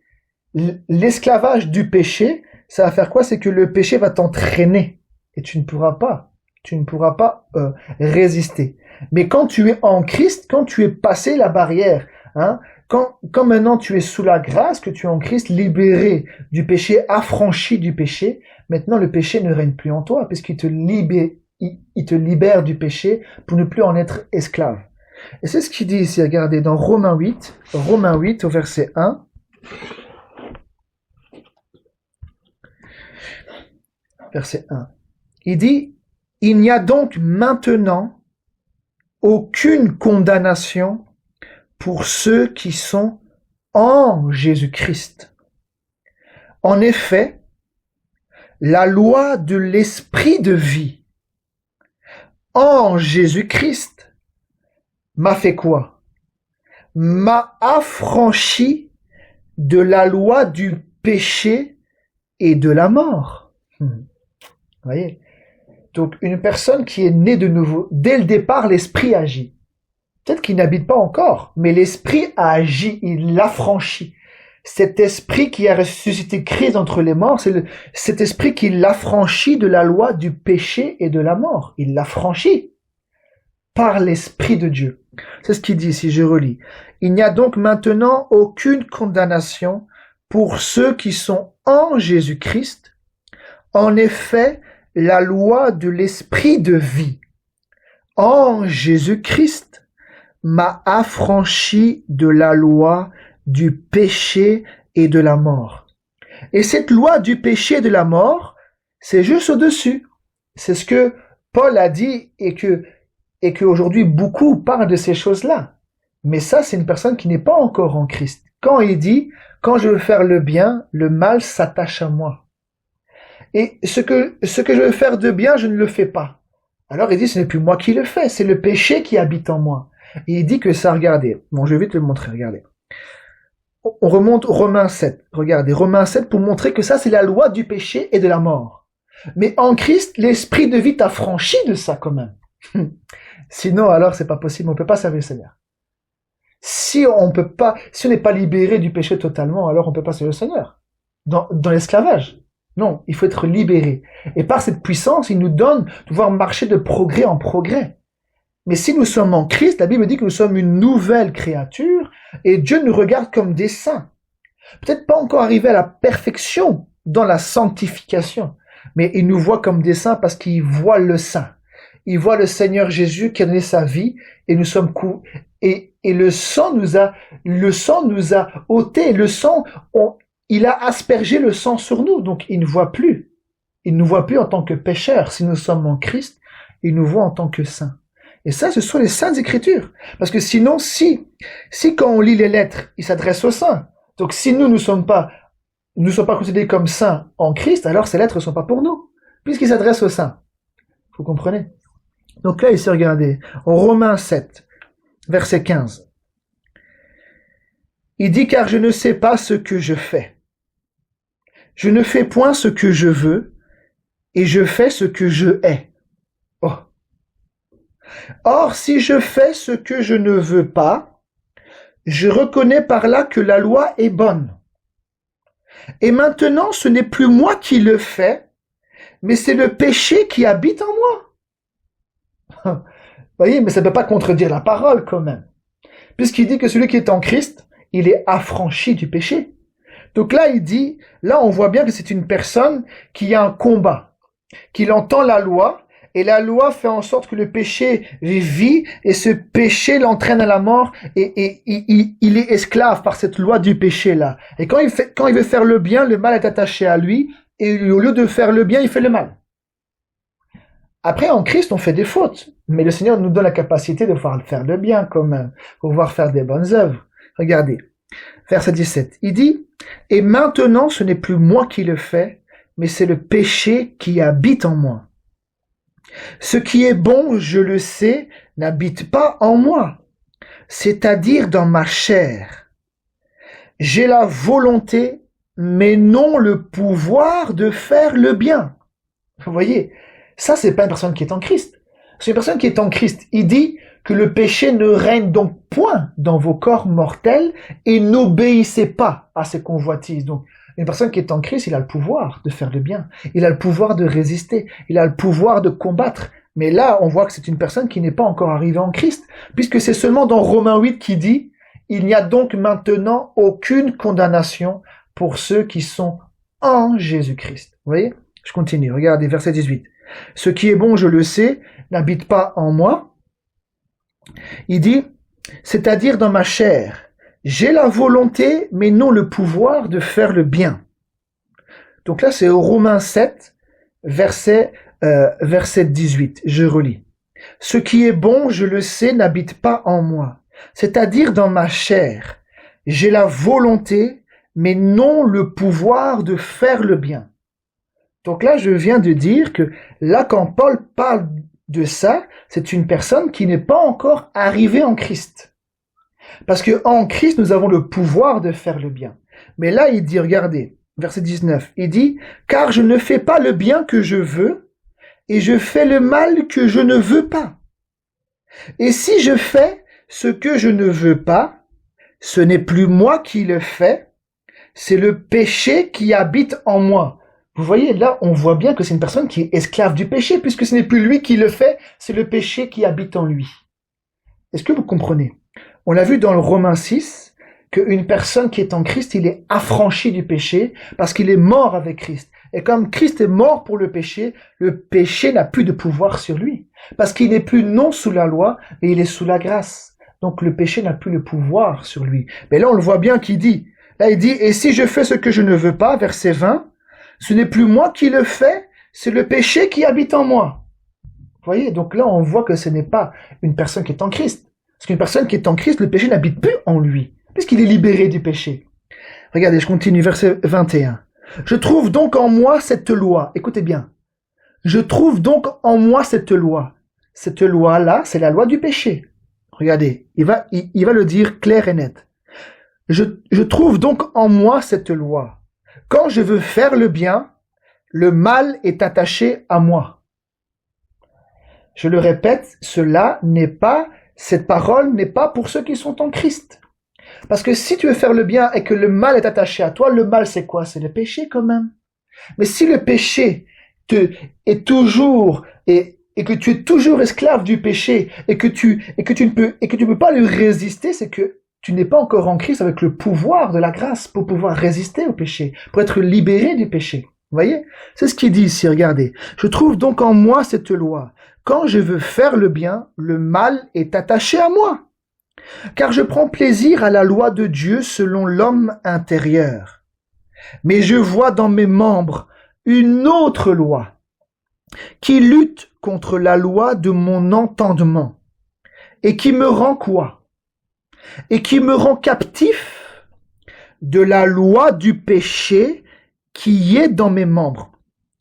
L'esclavage du péché, ça va faire quoi? C'est que le péché va t'entraîner et tu ne pourras pas résister. Mais quand tu es en Christ, quand tu es passé la barrière, quand maintenant tu es sous la grâce, que tu es en Christ, libéré du péché, affranchi du péché, maintenant le péché ne règne plus en toi, puisqu'il te libère du péché pour ne plus en être esclave. Et c'est ce qu'il dit ici, regardez, dans Romains 8 au verset 1. Verset 1. Il dit, « Il n'y a donc maintenant aucune condamnation pour ceux qui sont en Jésus-Christ. En effet, la loi de l'esprit de vie en Jésus-Christ m'a fait quoi? M'a affranchi de la loi du péché et de la mort. » Voyez? Donc, une personne qui est née de nouveau, dès le départ, l'esprit agit. Peut-être qu'il n'habite pas encore, mais l'esprit a agi, il l'affranchit. Cet esprit qui a ressuscité Christ entre les morts, c'est cet esprit qui l'affranchit de la loi du péché et de la mort. Il l'affranchit par l'esprit de Dieu. C'est ce qu'il dit ici, je relis. Il n'y a donc maintenant aucune condamnation pour ceux qui sont en Jésus-Christ. En effet, la loi de l'esprit de vie en Jésus-Christ m'a affranchi de la loi du péché et de la mort. Et cette loi du péché et de la mort, c'est juste au-dessus. C'est ce que Paul a dit et que aujourd'hui beaucoup parlent de ces choses-là. Mais ça, c'est une personne qui n'est pas encore en Christ. Quand il dit, quand je veux faire le bien, le mal s'attache à moi. Et ce que je veux faire de bien, je ne le fais pas. Alors il dit, ce n'est plus moi qui le fais, c'est le péché qui habite en moi. Et il dit que ça, regardez. Bon, je vais vite le montrer, regardez. On remonte Romains 7. Regardez, Romains 7 pour montrer que ça, c'est la loi du péché et de la mort. Mais en Christ, l'esprit de vie t'a franchi de ça quand même. Sinon, alors, c'est pas possible. On peut pas servir le Seigneur. Si on n'est pas libéré du péché totalement, alors on peut pas servir le Seigneur. Dans l'esclavage. Non, il faut être libéré. Et par cette puissance, il nous donne de pouvoir marcher de progrès en progrès. Mais si nous sommes en Christ, la Bible dit que nous sommes une nouvelle créature et Dieu nous regarde comme des saints. Peut-être pas encore arrivé à la perfection dans la sanctification, mais il nous voit comme des saints parce qu'il voit le saint. Il voit le Seigneur Jésus qui a donné sa vie et nous sommes et le sang nous a ôté, il a aspergé le sang sur nous, donc il ne voit plus. Il ne nous voit plus en tant que pécheurs. Si nous sommes en Christ, il nous voit en tant que saints. Et ça, ce sont les saintes écritures. Parce que sinon, si quand on lit les lettres, il s'adresse aux saints. Donc si nous ne sommes pas considérés comme saints en Christ, alors ces lettres ne sont pas pour nous. Puisqu'il s'adresse aux saints. Vous comprenez? Donc là, ici, regardez. En Romains 7, verset 15. Il dit, car je ne sais pas ce que je fais. Je ne fais point ce que je veux, et je fais ce que je hais. Oh. Or, si je fais ce que je ne veux pas, je reconnais par là que la loi est bonne. Et maintenant, ce n'est plus moi qui le fais, mais c'est le péché qui habite en moi. Vous voyez, mais ça ne peut pas contredire la parole quand même. Puisqu'il dit que celui qui est en Christ, il est affranchi du péché. Donc là, il dit, là on voit bien que c'est une personne qui a un combat, qu'il entend la loi Et la loi fait en sorte que le péché vit et ce péché l'entraîne à la mort et il est esclave par cette loi du péché-là. Et quand il veut faire le bien, le mal est attaché à lui et au lieu de faire le bien, il fait le mal. Après, en Christ, on fait des fautes, mais le Seigneur nous donne la capacité de pouvoir faire le bien quand même, pouvoir faire des bonnes œuvres. Regardez, verset 17, il dit, « Et maintenant, ce n'est plus moi qui le fais, mais c'est le péché qui habite en moi. Ce qui est bon, je le sais, n'habite pas en moi, c'est-à-dire dans ma chair. J'ai la volonté, mais non le pouvoir de faire le bien. » Vous voyez, ça c'est pas une personne qui est en Christ. C'est une personne qui est en Christ. Il dit que le péché ne règne donc point dans vos corps mortels et n'obéissez pas à ses convoitises. Donc, une personne qui est en Christ, il a le pouvoir de faire le bien. Il a le pouvoir de résister. Il a le pouvoir de combattre. Mais là, on voit que c'est une personne qui n'est pas encore arrivée en Christ, puisque c'est seulement dans Romains 8 qui dit « Il n'y a donc maintenant aucune condamnation pour ceux qui sont en Jésus-Christ. » Vous voyez? Je continue. Regardez, verset 18. « Ce qui est bon, je le sais, n'habite pas en moi. » Il dit « C'est-à-dire dans ma chair. J'ai la volonté, mais non le pouvoir de faire le bien. » Donc là, c'est Romains 7, verset 18. Je relis. « Ce qui est bon, je le sais, n'habite pas en moi. C'est-à-dire dans ma chair. J'ai la volonté, mais non le pouvoir de faire le bien. » Donc là, je viens de dire que là, quand Paul parle de ça, c'est une personne qui n'est pas encore arrivée en Christ. Parce que en Christ, nous avons le pouvoir de faire le bien. Mais là, il dit, regardez, verset 19, il dit, « Car je ne fais pas le bien que je veux, et je fais le mal que je ne veux pas. Et si je fais ce que je ne veux pas, ce n'est plus moi qui le fais, c'est le péché qui habite en moi. » Vous voyez, là, on voit bien que c'est une personne qui est esclave du péché, puisque ce n'est plus lui qui le fait, c'est le péché qui habite en lui. Est-ce que vous comprenez? On a vu dans le Romains 6 qu'une personne qui est en Christ, il est affranchi du péché parce qu'il est mort avec Christ. Et comme Christ est mort pour le péché n'a plus de pouvoir sur lui. Parce qu'il n'est plus non sous la loi, mais il est sous la grâce. Donc le péché n'a plus le pouvoir sur lui. Mais là, on le voit bien qu'il dit. Là, il dit, « Et si je fais ce que je ne veux pas », verset 20, « ce n'est plus moi qui le fais, c'est le péché qui habite en moi. » Vous voyez, donc là, on voit que ce n'est pas une personne qui est en Christ. Parce qu'une personne qui est en Christ, le péché n'habite plus en lui, puisqu'il est libéré du péché. Regardez, je continue, verset 21. « Je trouve donc en moi cette loi. » Écoutez bien. « Je trouve donc en moi cette loi. » Cette loi-là, c'est la loi du péché. Regardez, il va le dire clair et net. « Je trouve donc en moi cette loi. Quand je veux faire le bien, le mal est attaché à moi. » Je le répète, cette parole n'est pas pour ceux qui sont en Christ. Parce que si tu veux faire le bien et que le mal est attaché à toi, le mal c'est quoi? C'est le péché quand même. Mais si le péché est toujours, et que tu es toujours esclave du péché, et que tu ne peux pas lui résister, c'est que tu n'es pas encore en Christ avec le pouvoir de la grâce pour pouvoir résister au péché, pour être libéré du péché. Vous voyez? C'est ce qu'il dit ici, regardez. « Je trouve donc en moi cette loi. Quand je veux faire le bien, le mal est attaché à moi. Car je prends plaisir à la loi de Dieu selon l'homme intérieur. Mais je vois dans mes membres une autre loi qui lutte contre la loi de mon entendement et qui me rend quoi? Et qui me rend captif de la loi du péché qui est dans mes membres. »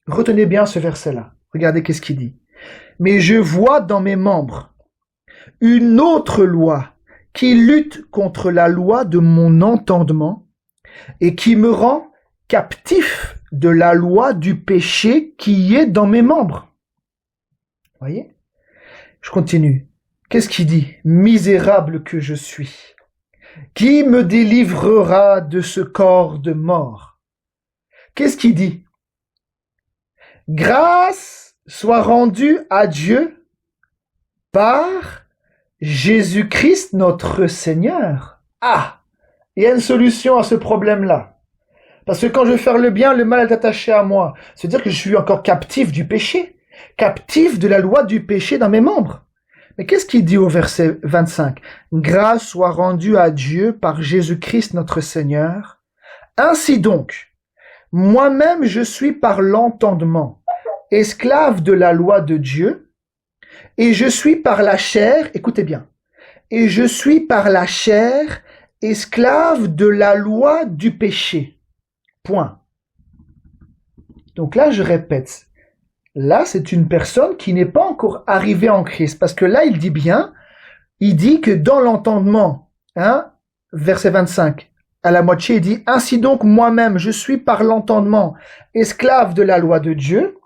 Retenez bien ce verset-là. Regardez qu'est-ce qu'il dit. « Mais je vois dans mes membres une autre loi qui lutte contre la loi de mon entendement et qui me rend captif de la loi du péché qui est dans mes membres. » Voyez? Je continue. Qu'est-ce qu'il dit? « Misérable que je suis. Qui me délivrera de ce corps de mort? » Qu'est-ce qu'il dit? « Grâce soit rendue à Dieu par Jésus-Christ notre Seigneur. » Ah, il y a une solution à ce problème-là. Parce que quand je veux faire le bien, le mal est attaché à moi. C'est-à-dire que je suis encore captif du péché. captif de la loi du péché dans mes membres. Mais qu'est-ce qu'il dit au verset 25? Grâce soit rendue à Dieu par Jésus-Christ notre Seigneur. Ainsi donc, moi-même je suis par l'entendement esclave de la loi de Dieu, et je suis par la chair, écoutez bien, et je suis par la chair esclave de la loi du péché. Point. Donc là, je répète, là, c'est une personne qui n'est pas encore arrivée en Christ, parce que là, il dit que dans l'entendement, verset 25, à la moitié, il dit, ainsi donc, moi-même, je suis par l'entendement esclave de la loi de Dieu,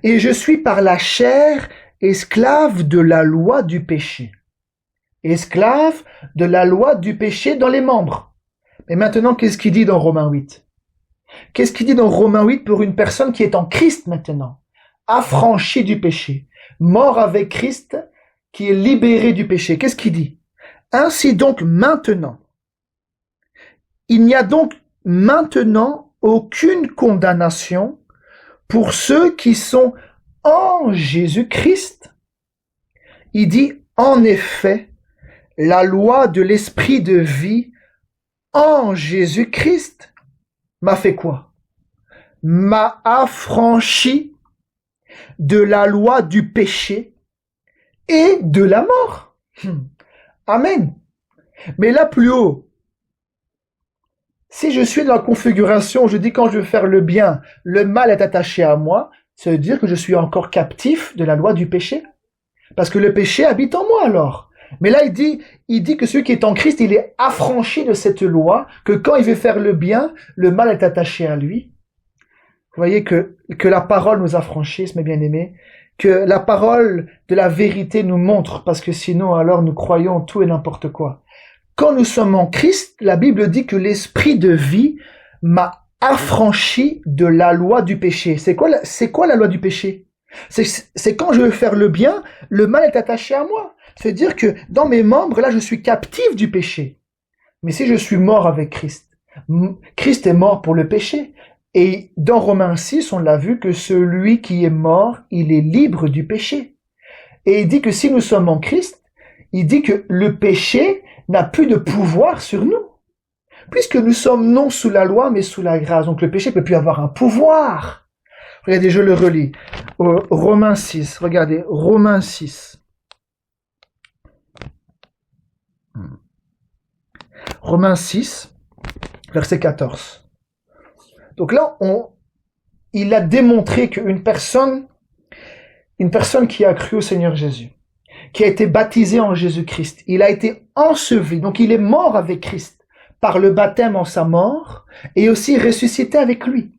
et je suis par la chair esclave de la loi du péché. Esclave de la loi du péché dans les membres. Mais maintenant, qu'est-ce qu'il dit dans Romains 8? Qu'est-ce qu'il dit dans Romains 8 pour une personne qui est en Christ maintenant, affranchie du péché, mort avec Christ, qui est libérée du péché? Qu'est-ce qu'il dit? Ainsi donc maintenant, il n'y a donc maintenant aucune condamnation pour ceux qui sont en Jésus-Christ. Il dit, en effet, la loi de l'esprit de vie en Jésus-Christ m'a fait quoi? M'a affranchi de la loi du péché et de la mort. Amen. Mais là plus haut, si je suis dans la configuration, je dis quand je veux faire le bien, le mal est attaché à moi, ça veut dire que je suis encore captif de la loi du péché. Parce que le péché habite en moi alors. Mais là, il dit que celui qui est en Christ, il est affranchi de cette loi, que quand il veut faire le bien, le mal est attaché à lui. Vous voyez que la parole nous affranchisse, mes bien-aimés, que la parole de la vérité nous montre, parce que sinon, alors, nous croyons tout et n'importe quoi. Quand nous sommes en Christ, la Bible dit que l'esprit de vie m'a affranchi de la loi du péché. C'est quoi la loi du péché? C'est quand je veux faire le bien, le mal est attaché à moi. C'est-à-dire que dans mes membres, là, je suis captif du péché. Mais si je suis mort avec Christ, Christ est mort pour le péché. Et dans Romains 6, on l'a vu que celui qui est mort, il est libre du péché. Et il dit que si nous sommes en Christ, il dit que le péché n'a plus de pouvoir sur nous. Puisque nous sommes non sous la loi, mais sous la grâce. Donc le péché ne peut plus avoir un pouvoir. Regardez, je le relis. Romains 6, regardez, Romains 6. Romains 6, verset 14. Donc là, il a démontré qu'une personne qui a cru au Seigneur Jésus, qui a été baptisé en Jésus-Christ, il a été enseveli, donc il est mort avec Christ par le baptême en sa mort et aussi ressuscité avec lui.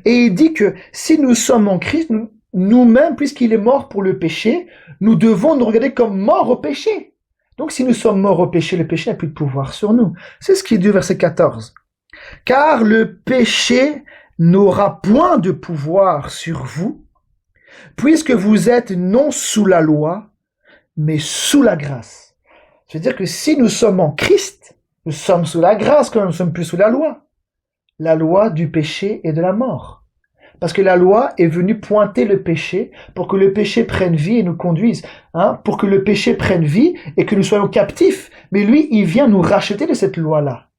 Et il dit que si nous sommes en Christ, nous-mêmes, puisqu'il est mort pour le péché, nous devons nous regarder comme morts au péché. Donc si nous sommes morts au péché, le péché n'a plus de pouvoir sur nous. C'est ce qu'il dit au verset 14. Car le péché n'aura point de pouvoir sur vous, puisque vous êtes non sous la loi, mais sous la grâce. C'est-à-dire que si nous sommes en Christ, nous sommes sous la grâce quand nous ne sommes plus sous la loi du péché et de la mort. Parce que la loi est venue pointer le péché pour que le péché prenne vie et nous conduise. Pour que le péché prenne vie et que nous soyons captifs. Mais lui, il vient nous racheter de cette loi-là.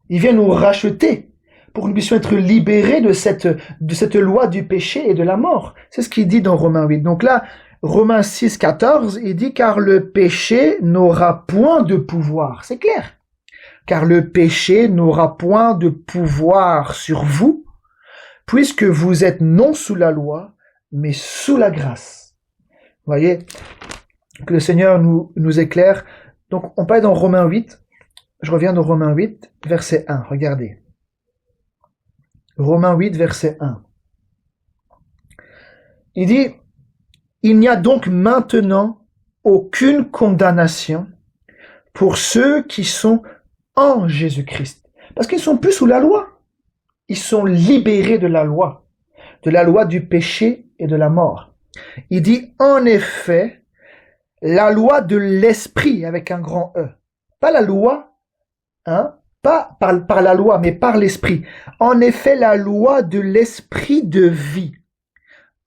Il vient nous racheter pour que nous puissions être libérés de cette loi du péché et de la mort. C'est ce qu'il dit dans Romains 8. Donc là, Romains 6, 14, il dit « Car le péché n'aura point de pouvoir ». C'est clair. « Car le péché n'aura point de pouvoir sur vous, puisque vous êtes non sous la loi, mais sous la grâce. » Vous voyez, que le Seigneur nous éclaire. Donc, on parle dans Romains 8. Je reviens dans Romains 8, verset 1. Regardez. Romains 8, verset 1. Il dit, « Il n'y a donc maintenant aucune condamnation pour ceux qui sont en Jésus-Christ. » Parce qu'ils ne sont plus sous la loi. Ils sont libérés de la loi du péché et de la mort. Il dit, en effet, la loi de l'esprit avec un grand E. Pas la loi, pas par la loi, mais par l'esprit. En effet, la loi de l'esprit de vie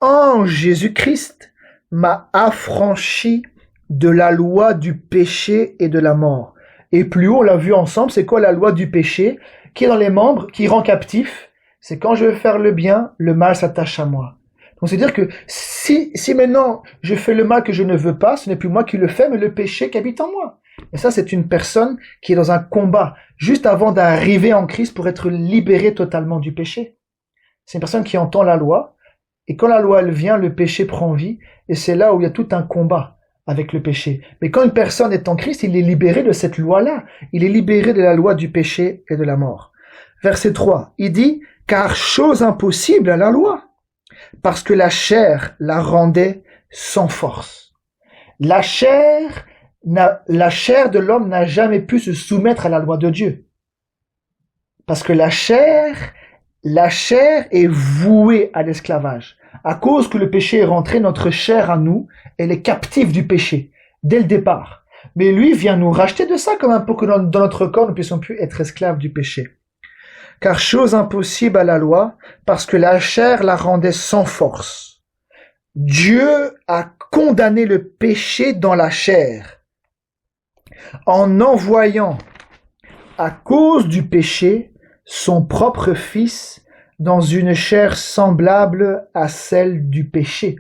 en Jésus-Christ, m'a affranchi de la loi du péché et de la mort. Et plus haut, on l'a vu ensemble, c'est quoi la loi du péché qui est dans les membres, qui rend captif? C'est quand je veux faire le bien, le mal s'attache à moi. Donc c'est-à-dire que si maintenant je fais le mal que je ne veux pas, ce n'est plus moi qui le fais, mais le péché qui habite en moi. Et ça, c'est une personne qui est dans un combat juste avant d'arriver en Christ pour être libérée totalement du péché. C'est une personne qui entend la loi, et quand la loi elle vient, le péché prend vie, et c'est là où il y a tout un combat avec le péché. Mais quand une personne est en Christ, il est libéré de cette loi-là. Il est libéré de la loi du péché et de la mort. Verset 3, il dit, car chose impossible à la loi, parce que la chair la rendait sans force. La chair de l'homme n'a jamais pu se soumettre à la loi de Dieu. Parce que la chair est vouée à l'esclavage. À cause que le péché est rentré, notre chair à nous, elle est captive du péché, dès le départ. Mais lui vient nous racheter de ça, comme un peu que dans notre corps, nous puissions plus être esclaves du péché. Car chose impossible à la loi, parce que la chair la rendait sans force. Dieu a condamné le péché dans la chair, en envoyant, à cause du péché, son propre Fils dans une chair semblable à celle du péché.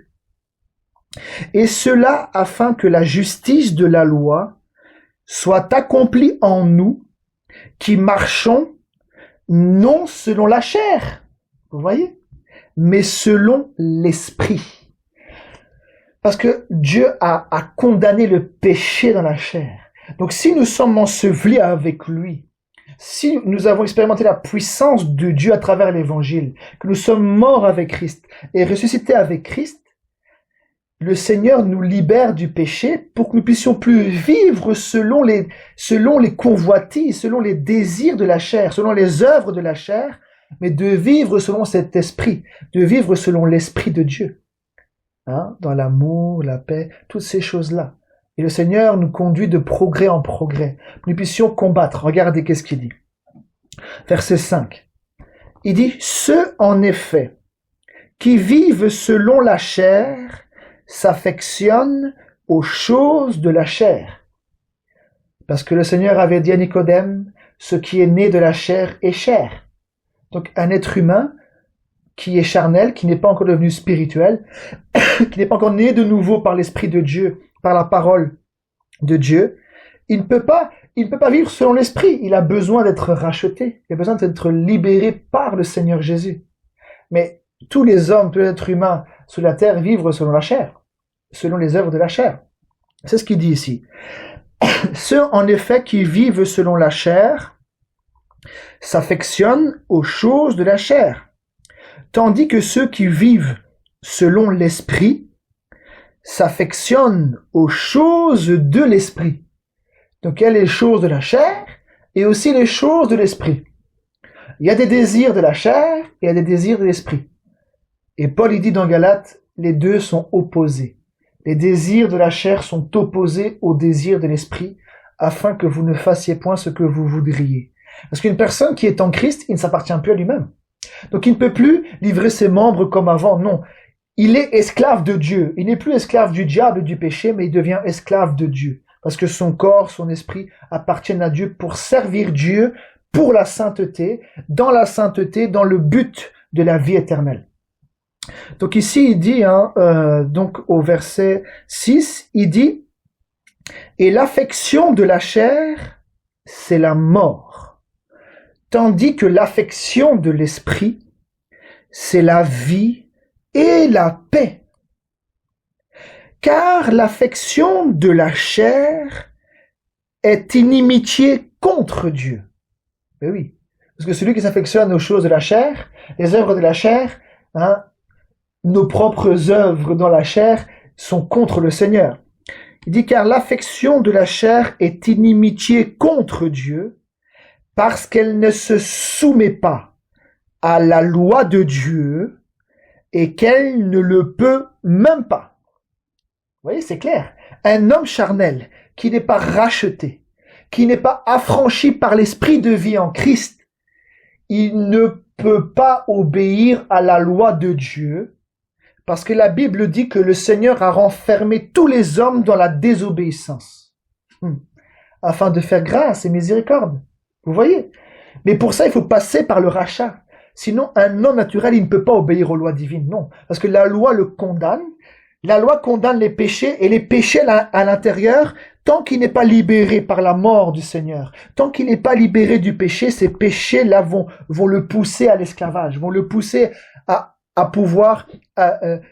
Et cela afin que la justice de la loi soit accomplie en nous, qui marchons non selon la chair, vous voyez, mais selon l'esprit. Parce que Dieu a condamné le péché dans la chair. Donc si nous sommes ensevelis avec lui, si nous avons expérimenté la puissance de Dieu à travers l'évangile, que nous sommes morts avec Christ et ressuscités avec Christ, le Seigneur nous libère du péché pour que nous puissions plus vivre selon les convoitises, selon les désirs de la chair, selon les œuvres de la chair, mais de vivre selon cet esprit, de vivre selon l'esprit de Dieu. Dans l'amour, la paix, toutes ces choses-là. Et le Seigneur nous conduit de progrès en progrès. Que nous puissions combattre. Regardez qu'est-ce qu'il dit. Verset 5. Il dit, ceux en effet qui vivent selon la chair s'affectionnent aux choses de la chair. Parce que le Seigneur avait dit à Nicodème, ce qui est né de la chair est chair. Donc un être humain qui est charnel, qui n'est pas encore devenu spirituel, qui n'est pas encore né de nouveau par l'Esprit de Dieu, par la parole de Dieu, il ne peut pas vivre selon l'Esprit. Il a besoin d'être racheté. Il a besoin d'être libéré par le Seigneur Jésus. Mais tous les hommes, tous les êtres humains sur la terre vivent selon la chair, selon les œuvres de la chair. C'est ce qu'il dit ici. Ceux, en effet, qui vivent selon la chair s'affectionnent aux choses de la chair, tandis que ceux qui vivent selon l'Esprit s'affectionnent aux choses de l'Esprit. Donc il y a les choses de la chair et aussi les choses de l'Esprit. Il y a des désirs de la chair et il y a des désirs de l'Esprit. Et Paul il dit dans Galates, les deux sont opposés. Les désirs de la chair sont opposés aux désirs de l'Esprit, afin que vous ne fassiez point ce que vous voudriez. Parce qu'une personne qui est en Christ, il ne s'appartient plus à lui-même. Donc il ne peut plus livrer ses membres comme avant, non. Il est esclave de Dieu. Il n'est plus esclave du diable, du péché, mais il devient esclave de Dieu. Parce que son corps, son esprit appartiennent à Dieu pour servir Dieu, pour la sainteté, dans le but de la vie éternelle. Donc ici, il dit, donc au verset 6, il dit, et l'affection de la chair, c'est la mort, tandis que l'affection de l'esprit, c'est la vie et la paix. Car l'affection de la chair est inimitié contre Dieu. Mais oui, parce que celui qui s'affectionne aux choses de la chair, les œuvres de la chair, nos propres œuvres dans la chair sont contre le Seigneur. Il dit car l'affection de la chair est inimitié contre Dieu parce qu'elle ne se soumet pas à la loi de Dieu et qu'elle ne le peut même pas. Vous voyez, c'est clair. Un homme charnel qui n'est pas racheté, qui n'est pas affranchi par l'esprit de vie en Christ, il ne peut pas obéir à la loi de Dieu Parce que la Bible dit que le Seigneur a renfermé tous les hommes dans la désobéissance, afin de faire grâce et miséricorde. Vous voyez? Mais pour ça, il faut passer par le rachat. Sinon, un homme naturel, il ne peut pas obéir aux lois divines. Non. Parce que la loi le condamne. La loi condamne les péchés, et les péchés à l'intérieur, tant qu'il n'est pas libéré par la mort du Seigneur, tant qu'il n'est pas libéré du péché, ces péchés-là vont le pousser à l'esclavage, vont le pousser à pouvoir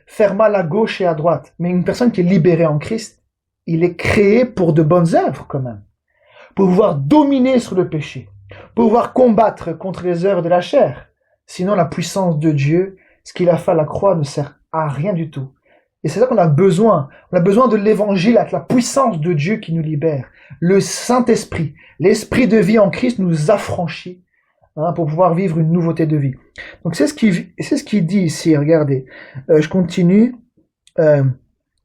faire mal à gauche et à droite. Mais une personne qui est libérée en Christ, il est créé pour de bonnes œuvres quand même, pour pouvoir dominer sur le péché, pour pouvoir combattre contre les œuvres de la chair. Sinon, la puissance de Dieu, ce qu'il a fait à la croix, ne sert à rien du tout. Et c'est ça qu'on a besoin. On a besoin de l'évangile avec la puissance de Dieu qui nous libère. Le Saint-Esprit, l'Esprit de vie en Christ nous affranchit pour pouvoir vivre une nouveauté de vie. Donc c'est ce qu'il dit ici, regardez. Je continue.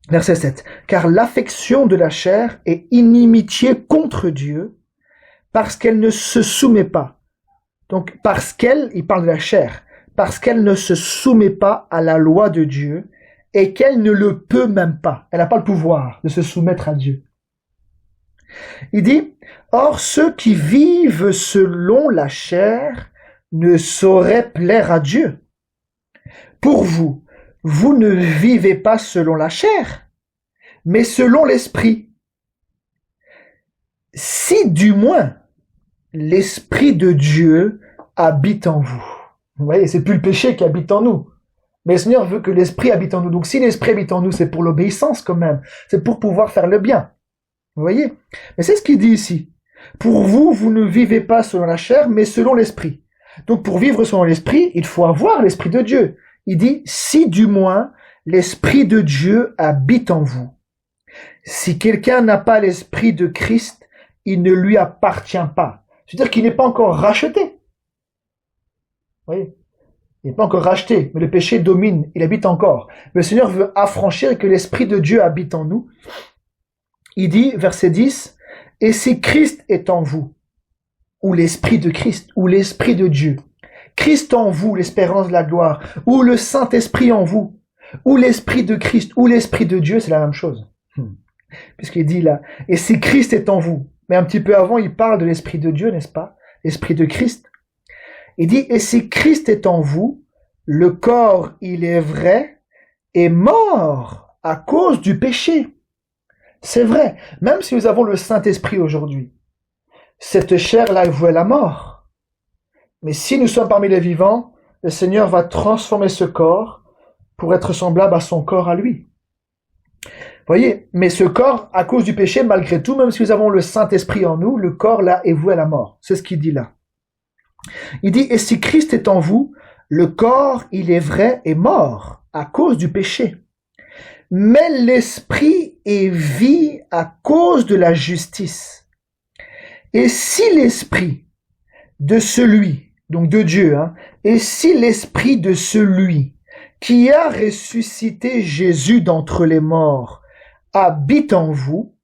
Verset 7. Car l'affection de la chair est inimitié contre Dieu parce qu'elle ne se soumet pas. Donc il parle de la chair, parce qu'elle ne se soumet pas à la loi de Dieu, et qu'elle ne le peut même pas. Elle n'a pas le pouvoir de se soumettre à Dieu. Il dit, or ceux qui vivent selon la chair ne sauraient plaire à Dieu. Pour vous, vous ne vivez pas selon la chair, mais selon l'esprit. Si du moins l'esprit de Dieu habite en vous. Vous voyez, c'est plus le péché qui habite en nous. Mais le Seigneur veut que l'Esprit habite en nous. Donc si l'Esprit habite en nous, c'est pour l'obéissance quand même. C'est pour pouvoir faire le bien. Vous voyez? Mais c'est ce qu'il dit ici. Pour vous, vous ne vivez pas selon la chair, mais selon l'Esprit. Donc pour vivre selon l'Esprit, il faut avoir l'Esprit de Dieu. Il dit, si du moins l'Esprit de Dieu habite en vous. Si quelqu'un n'a pas l'Esprit de Christ, il ne lui appartient pas. C'est-à-dire qu'il n'est pas encore racheté. Vous voyez? Il n'est pas encore racheté, mais le péché domine, il habite encore. Mais le Seigneur veut affranchir et que l'Esprit de Dieu habite en nous. Il dit, verset 10, « Et si Christ est en vous, ou l'Esprit de Christ, ou l'Esprit de Dieu, Christ en vous, l'espérance de la gloire, ou le Saint-Esprit en vous, ou l'Esprit de Christ, ou l'Esprit de Dieu, c'est la même chose. Puisqu'il dit là, « Et si Christ est en vous », mais un petit peu avant, il parle de l'Esprit de Dieu, n'est-ce pas? L'Esprit de Christ. Il dit, et si Christ est en vous, le corps, il est vrai, est mort à cause du péché. C'est vrai, même si nous avons le Saint-Esprit aujourd'hui, cette chair-là est vouée à la mort. Mais si nous sommes parmi les vivants, le Seigneur va transformer ce corps pour être semblable à son corps à lui. Vous voyez, mais ce corps, à cause du péché, malgré tout, même si nous avons le Saint-Esprit en nous, le corps là est voué à la mort. C'est ce qu'il dit là. Il dit, et si Christ est en vous, le corps, il est vrai, est mort à cause du péché. Mais l'esprit est vie à cause de la justice. Et si l'esprit de celui, donc de Dieu, et si l'esprit de celui qui a ressuscité Jésus d'entre les morts habite en vous,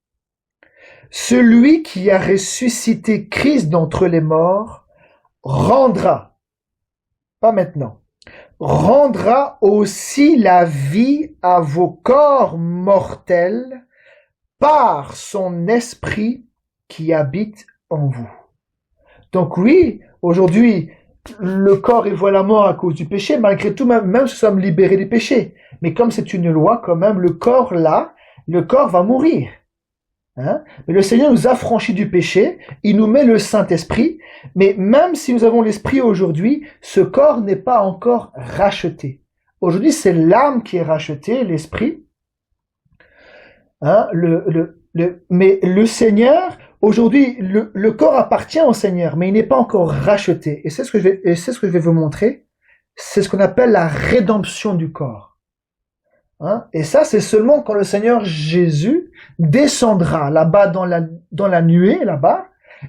celui qui a ressuscité Christ d'entre les morts rendra, pas maintenant, rendra aussi la vie à vos corps mortels par son esprit qui habite en vous. Donc oui, aujourd'hui, le corps est voué à la mort à cause du péché, malgré tout, même si nous sommes libérés des péchés. Mais comme c'est une loi, quand même, le corps va mourir. Mais le Seigneur nous affranchit du péché, il nous met le Saint-Esprit, mais même si nous avons l'Esprit aujourd'hui, ce corps n'est pas encore racheté. Aujourd'hui, c'est l'âme qui est rachetée, l'Esprit. Mais le Seigneur, aujourd'hui, le corps appartient au Seigneur, mais il n'est pas encore racheté. Et c'est ce que je vais vous montrer. C'est ce qu'on appelle la rédemption du corps. Et ça, c'est seulement quand le Seigneur Jésus descendra là-bas dans la nuée, là-bas,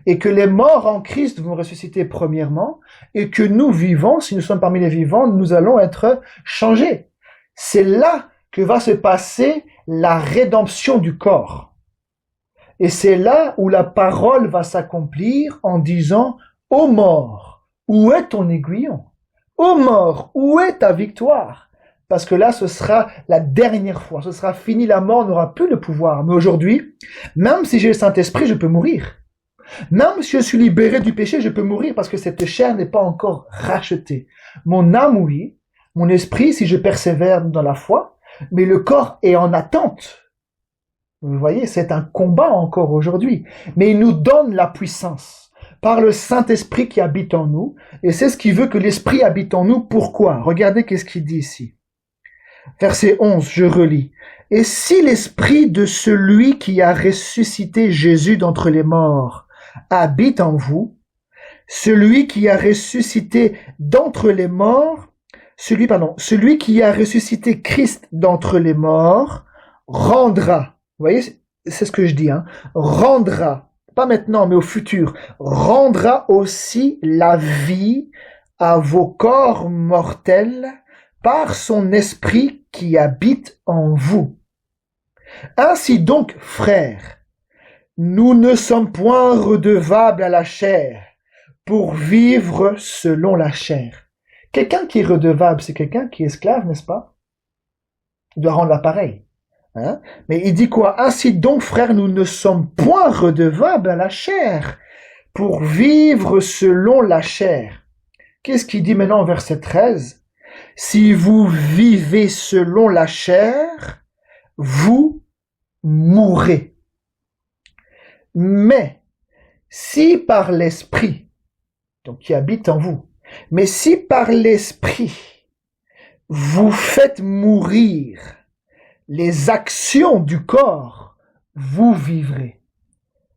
et que les morts en Christ vont ressusciter premièrement, et que nous vivons, si nous sommes parmi les vivants, nous allons être changés. C'est là que va se passer la rédemption du corps. Et c'est là où la parole va s'accomplir en disant « Ô mort, où est ton aiguillon? Ô mort, où est ta victoire? parce que là, ce sera la dernière fois. Ce sera fini, la mort n'aura plus le pouvoir. Mais aujourd'hui, même si j'ai le Saint-Esprit, je peux mourir. Même si je suis libéré du péché, je peux mourir parce que cette chair n'est pas encore rachetée. Mon âme, oui. Mon esprit, si je persévère dans la foi. Mais le corps est en attente. Vous voyez, c'est un combat encore aujourd'hui. Mais il nous donne la puissance par le Saint-Esprit qui habite en nous. Et c'est ce qui veut que l'Esprit habite en nous. Pourquoi? Regardez qu'est-ce qu'il dit ici. Verset 11, je relis. Et si l'Esprit de celui qui a ressuscité Jésus d'entre les morts habite en vous, celui qui a ressuscité d'entre les morts, celui qui a ressuscité Christ d'entre les morts, rendra, vous voyez, c'est ce que je dis, rendra, pas maintenant, mais au futur, rendra aussi la vie à vos corps mortels par son esprit qui habite en vous. Ainsi donc, frères, nous ne sommes point redevables à la chair pour vivre selon la chair. Quelqu'un qui est redevable, c'est quelqu'un qui est esclave, n'est-ce pas? Il doit rendre l'appareil. Mais il dit quoi? Ainsi donc, frères, nous ne sommes point redevables à la chair pour vivre selon la chair. Qu'est-ce qu'il dit maintenant au verset 13? Si vous vivez selon la chair, vous mourrez. Mais si par l'esprit, donc qui habite en vous, mais si par l'esprit vous faites mourir les actions du corps, vous vivrez.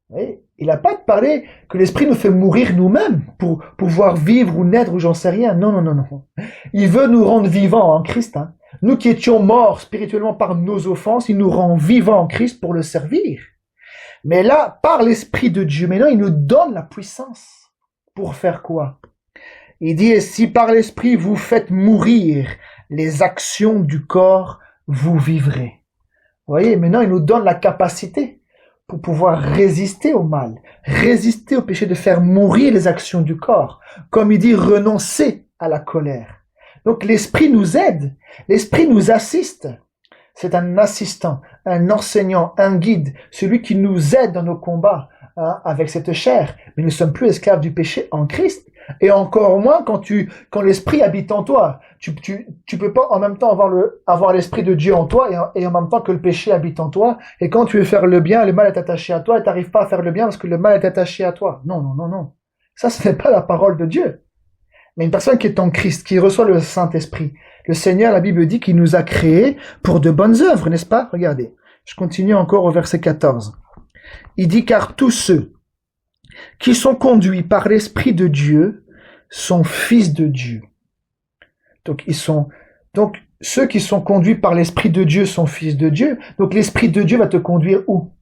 Vous voyez, il n'a pas parlé que l'esprit nous fait mourir nous-mêmes pour pouvoir vivre ou naître ou j'en sais rien. Non, non, non, non. Il veut nous rendre vivants en Christ. Nous qui étions morts spirituellement par nos offenses, il nous rend vivants en Christ pour le servir. Mais là, par l'Esprit de Dieu, maintenant, il nous donne la puissance. Pour faire quoi? Il dit, et si par l'Esprit vous faites mourir les actions du corps, vous vivrez. Vous voyez, maintenant, il nous donne la capacité pour pouvoir résister au mal, résister au péché, de faire mourir les actions du corps. Comme il dit, renoncer à la colère. Donc, l'Esprit nous aide, l'Esprit nous assiste. C'est un assistant, un enseignant, un guide, celui qui nous aide dans nos combats avec cette chair. Mais nous ne sommes plus esclaves du péché en Christ. Et encore moins quand l'Esprit habite en toi. Tu peux pas en même temps avoir l'Esprit de Dieu en toi et en même temps que le péché habite en toi. Et quand tu veux faire le bien, le mal est attaché à toi et tu n'arrives pas à faire le bien parce que le mal est attaché à toi. Non, non, non, non. Ça, ce n'est pas la parole de Dieu. Mais une personne qui est en Christ, qui reçoit le Saint-Esprit, le Seigneur, la Bible dit qu'il nous a créés pour de bonnes œuvres, n'est-ce pas? Regardez. Je continue encore au verset 14. Il dit, car tous ceux qui sont conduits par l'Esprit de Dieu sont fils de Dieu. Donc ceux qui sont conduits par l'Esprit de Dieu sont fils de Dieu. Donc l'Esprit de Dieu va te conduire où?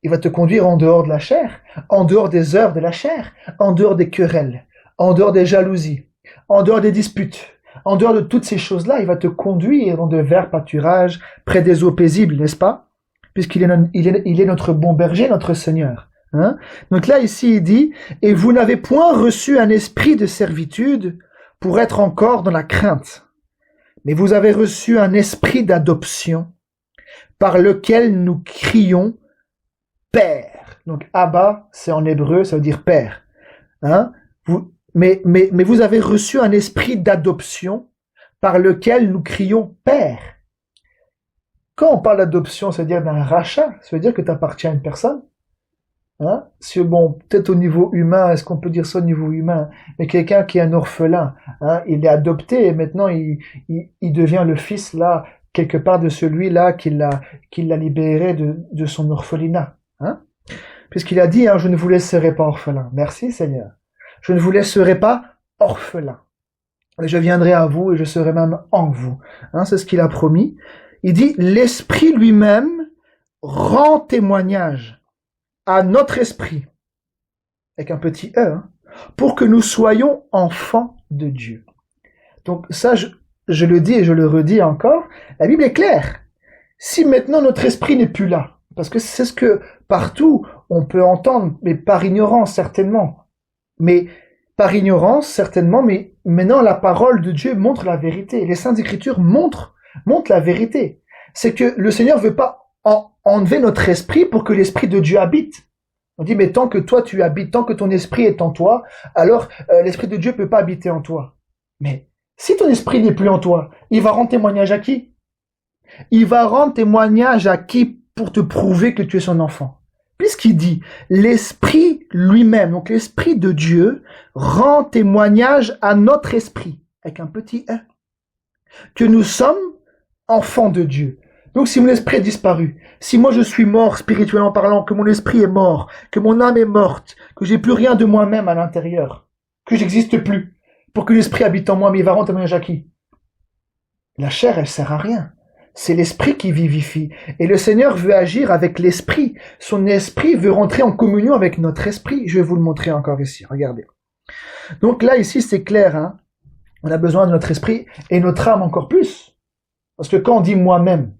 Il va te conduire en dehors de la chair, en dehors des œuvres de la chair, en dehors des querelles, en dehors des jalousies, en dehors des disputes, en dehors de toutes ces choses-là. Il va te conduire dans de verts pâturages, près des eaux paisibles, n'est-ce pas? Puisqu'il est notre bon berger, notre Seigneur. Donc là, ici, il dit, et vous n'avez point reçu un esprit de servitude pour être encore dans la crainte, mais vous avez reçu un esprit d'adoption par lequel nous crions Père. Donc Abba, c'est en hébreu, ça veut dire Père. Mais vous avez reçu un esprit d'adoption par lequel nous crions Père. Quand on parle d'adoption, ça veut dire d'un rachat, ça veut dire que tu appartiens à une personne. Si peut-être au niveau humain, est-ce qu'on peut dire ça au niveau humain? Mais quelqu'un qui est un orphelin, il est adopté et maintenant il devient le fils là quelque part de celui-là qui l'a libéré de son orphelinat. Puisqu'il a dit, je ne vous laisserai pas orphelin. Merci Seigneur. Je ne vous laisserai pas orphelin. Et je viendrai à vous et je serai même en vous. C'est ce qu'il a promis. Il dit, l'Esprit lui-même rend témoignage à notre esprit, avec un petit E, pour que nous soyons enfants de Dieu. Donc ça, je le dis et je le redis encore, la Bible est claire. Si maintenant notre esprit n'est plus là, parce que c'est ce que partout on peut entendre, mais par ignorance certainement, mais maintenant la parole de Dieu montre la vérité. Les Saintes Écritures montrent montre la vérité. C'est que le Seigneur veut pas enlever notre esprit pour que l'esprit de Dieu habite. On dit, mais tant que toi tu habites, tant que ton esprit est en toi, alors l'esprit de Dieu peut pas habiter en toi. Mais si ton esprit n'est plus en toi, il va rendre témoignage à qui? Il va rendre témoignage à qui pour te prouver que tu es son enfant? Puisqu'il dit, l'esprit lui-même, donc l'esprit de Dieu, rend témoignage à notre esprit, avec un petit « un », que nous sommes enfants de Dieu. Donc si mon esprit est disparu, si moi je suis mort spirituellement parlant, que mon esprit est mort, que mon âme est morte, que j'ai plus rien de moi-même à l'intérieur, que j'existe plus, pour que l'esprit habite en moi, mais il va rendre témoignage à qui? La chair, elle sert à rien. C'est l'esprit qui vivifie. Et le Seigneur veut agir avec l'esprit. Son esprit veut rentrer en communion avec notre esprit. Je vais vous le montrer encore ici. Regardez. Donc là, ici, c'est clair, hein. On a besoin de notre esprit et notre âme encore plus. Parce que quand on dit moi-même,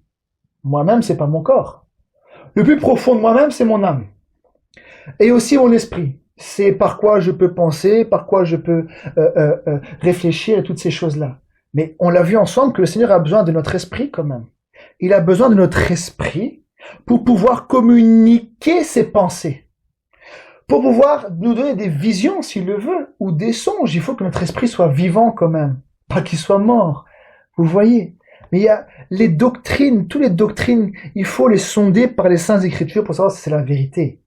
c'est pas mon corps. Le plus profond de moi-même, c'est mon âme. Et aussi mon esprit. C'est par quoi je peux penser, par quoi je peux réfléchir et toutes ces choses-là. Mais on l'a vu ensemble que le Seigneur a besoin de notre esprit quand même. Il a besoin de notre esprit pour pouvoir communiquer ses pensées. Pour pouvoir nous donner des visions s'il le veut, ou des songes. Il faut que notre esprit soit vivant quand même, pas qu'il soit mort. Vous voyez? Mais il y a les doctrines, toutes les doctrines, il faut les sonder par les saintes écritures pour savoir si c'est la vérité.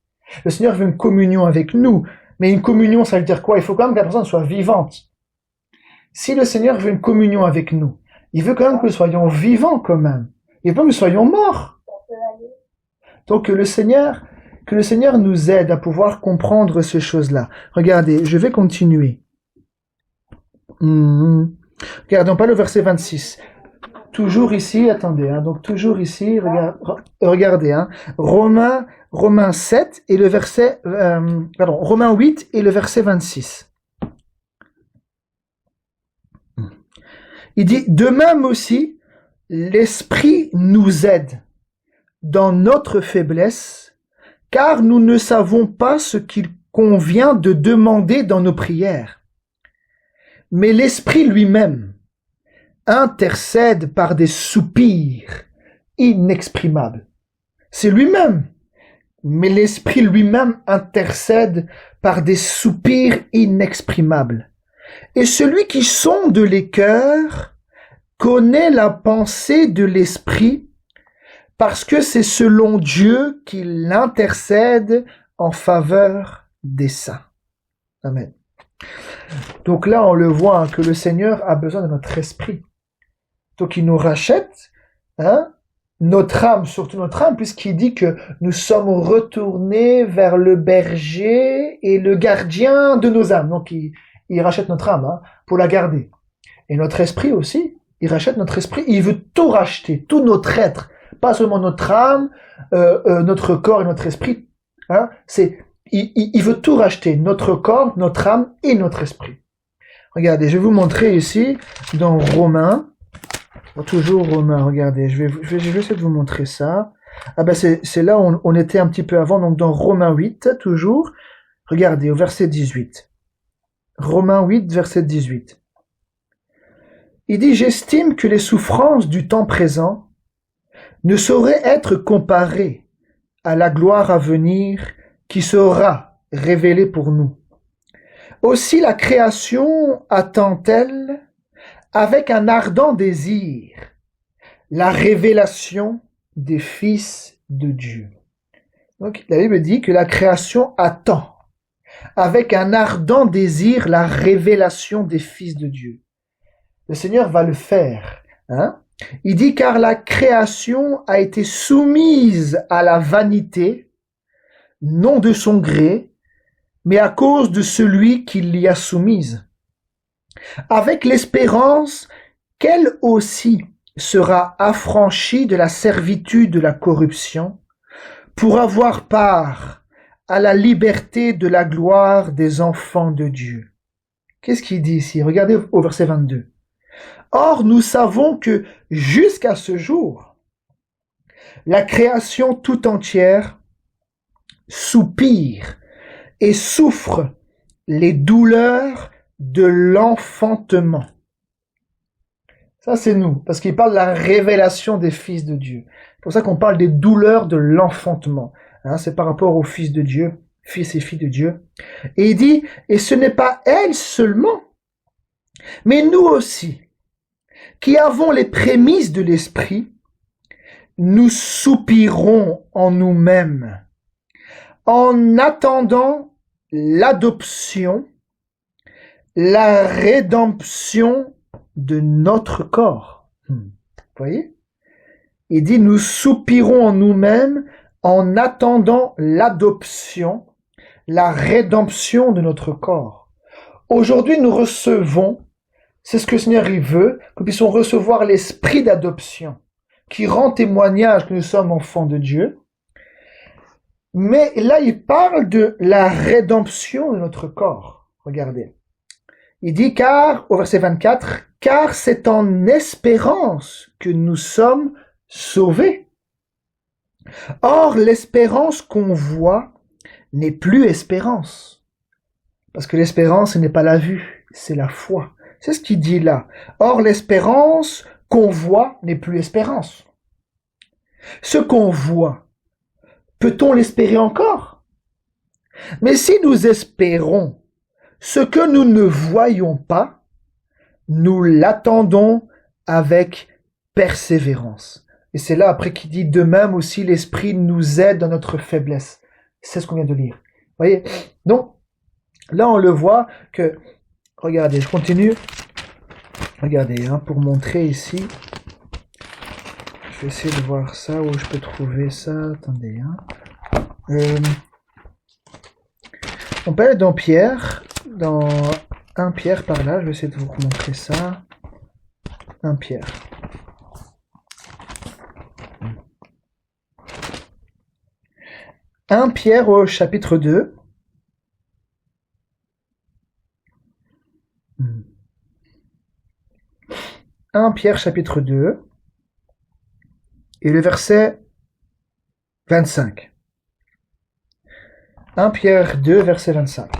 Le Seigneur veut une communion avec nous, mais une communion, ça veut dire quoi? Il faut quand même que la personne soit vivante. Si le Seigneur veut une communion avec nous, il veut quand même que nous soyons vivants quand même. Il veut pas que nous soyons morts. Donc que le Seigneur nous aide à pouvoir comprendre ces choses-là. Regardez, je vais continuer. Regardons pas le verset 26. Toujours ici, attendez, hein, donc toujours ici, regardez, hein, Romains 7 et le verset, Romains 8 et le verset 26. Il dit, de même aussi, l'Esprit nous aide dans notre faiblesse, car nous ne savons pas ce qu'il convient de demander dans nos prières. Mais l'Esprit lui-même intercède par des soupirs inexprimables. C'est lui-même. Mais l'Esprit lui-même intercède par des soupirs inexprimables. Et celui qui sonde les cœurs connaît la pensée de l'Esprit parce que c'est selon Dieu qu'il intercède en faveur des saints. Amen. Donc là, on le voit hein, que le Seigneur a besoin de notre esprit. Donc il nous rachète, hein, notre âme, surtout notre âme, puisqu'il dit que nous sommes retournés vers le berger et le gardien de nos âmes. Donc il rachète notre âme hein, pour la garder. Et notre esprit aussi, il rachète notre esprit. Il veut tout racheter, tout notre être, pas seulement notre âme, notre corps et notre esprit. Hein, il veut tout racheter, notre corps, notre âme et notre esprit. Regardez, je vais vous montrer ici dans Romains. Toujours Romains, regardez, je vais essayer de vous montrer ça. Ah ben c'est là où on était un petit peu avant, donc dans Romains 8, toujours. Regardez, au verset 18. Romains 8, verset 18. Il dit, j'estime que les souffrances du temps présent ne sauraient être comparées à la gloire à venir qui sera révélée pour nous. Aussi la création attend-elle avec un ardent désir la révélation des fils de Dieu. Donc la Bible dit que la création attend avec un ardent désir la révélation des fils de Dieu. Le Seigneur va le faire. Hein? Il dit car la création a été soumise à la vanité, non de son gré, mais à cause de celui qui l'y a soumise, avec l'espérance qu'elle aussi sera affranchie de la servitude de la corruption, pour avoir part à la liberté de la gloire des enfants de Dieu. Qu'est-ce qu'il dit ici? Regardez au verset 22. Or, nous savons que jusqu'à ce jour, la création tout entière soupire et souffre les douleurs de l'enfantement. Ça, c'est nous, parce qu'il parle de la révélation des fils de Dieu. C'est pour ça qu'on parle des douleurs de l'enfantement. Hein, c'est par rapport aux fils de Dieu, fils et filles de Dieu. Et il dit, et ce n'est pas elles seulement, mais nous aussi, qui avons les prémices de l'esprit, nous soupirons en nous-mêmes, en attendant l'adoption, la rédemption de notre corps. Vous voyez? Il dit, nous soupirons en nous-mêmes en attendant l'adoption, la rédemption de notre corps. Aujourd'hui, nous recevons, c'est ce que le Seigneur il veut, que nous puissions recevoir l'esprit d'adoption, qui rend témoignage que nous sommes enfants de Dieu. Mais là, il parle de la rédemption de notre corps. Regardez. Il dit, car, au verset 24, car c'est en espérance que nous sommes sauvés. Or, l'espérance qu'on voit n'est plus espérance. Parce que l'espérance, ce n'est pas la vue, c'est la foi. C'est ce qu'il dit là. Or, l'espérance qu'on voit n'est plus espérance. Ce qu'on voit, peut-on l'espérer encore? Mais si nous espérons ce que nous ne voyons pas, nous l'attendons avec persévérance. Et c'est là après qu'il dit de même aussi l'Esprit nous aide dans notre faiblesse. C'est ce qu'on vient de lire. Vous voyez? Donc, là on le voit que, regardez, je continue. Regardez, hein, pour montrer ici. Je vais essayer de voir ça, où je peux trouver ça. Attendez, hein. On peut aller dans Pierre, dans 1 Pierre par là, je vais essayer de vous montrer ça. 1 Pierre. 1 Pierre au chapitre 2. « 1 Pierre chapitre 2 et le verset 25. 1 Pierre 2, verset 25.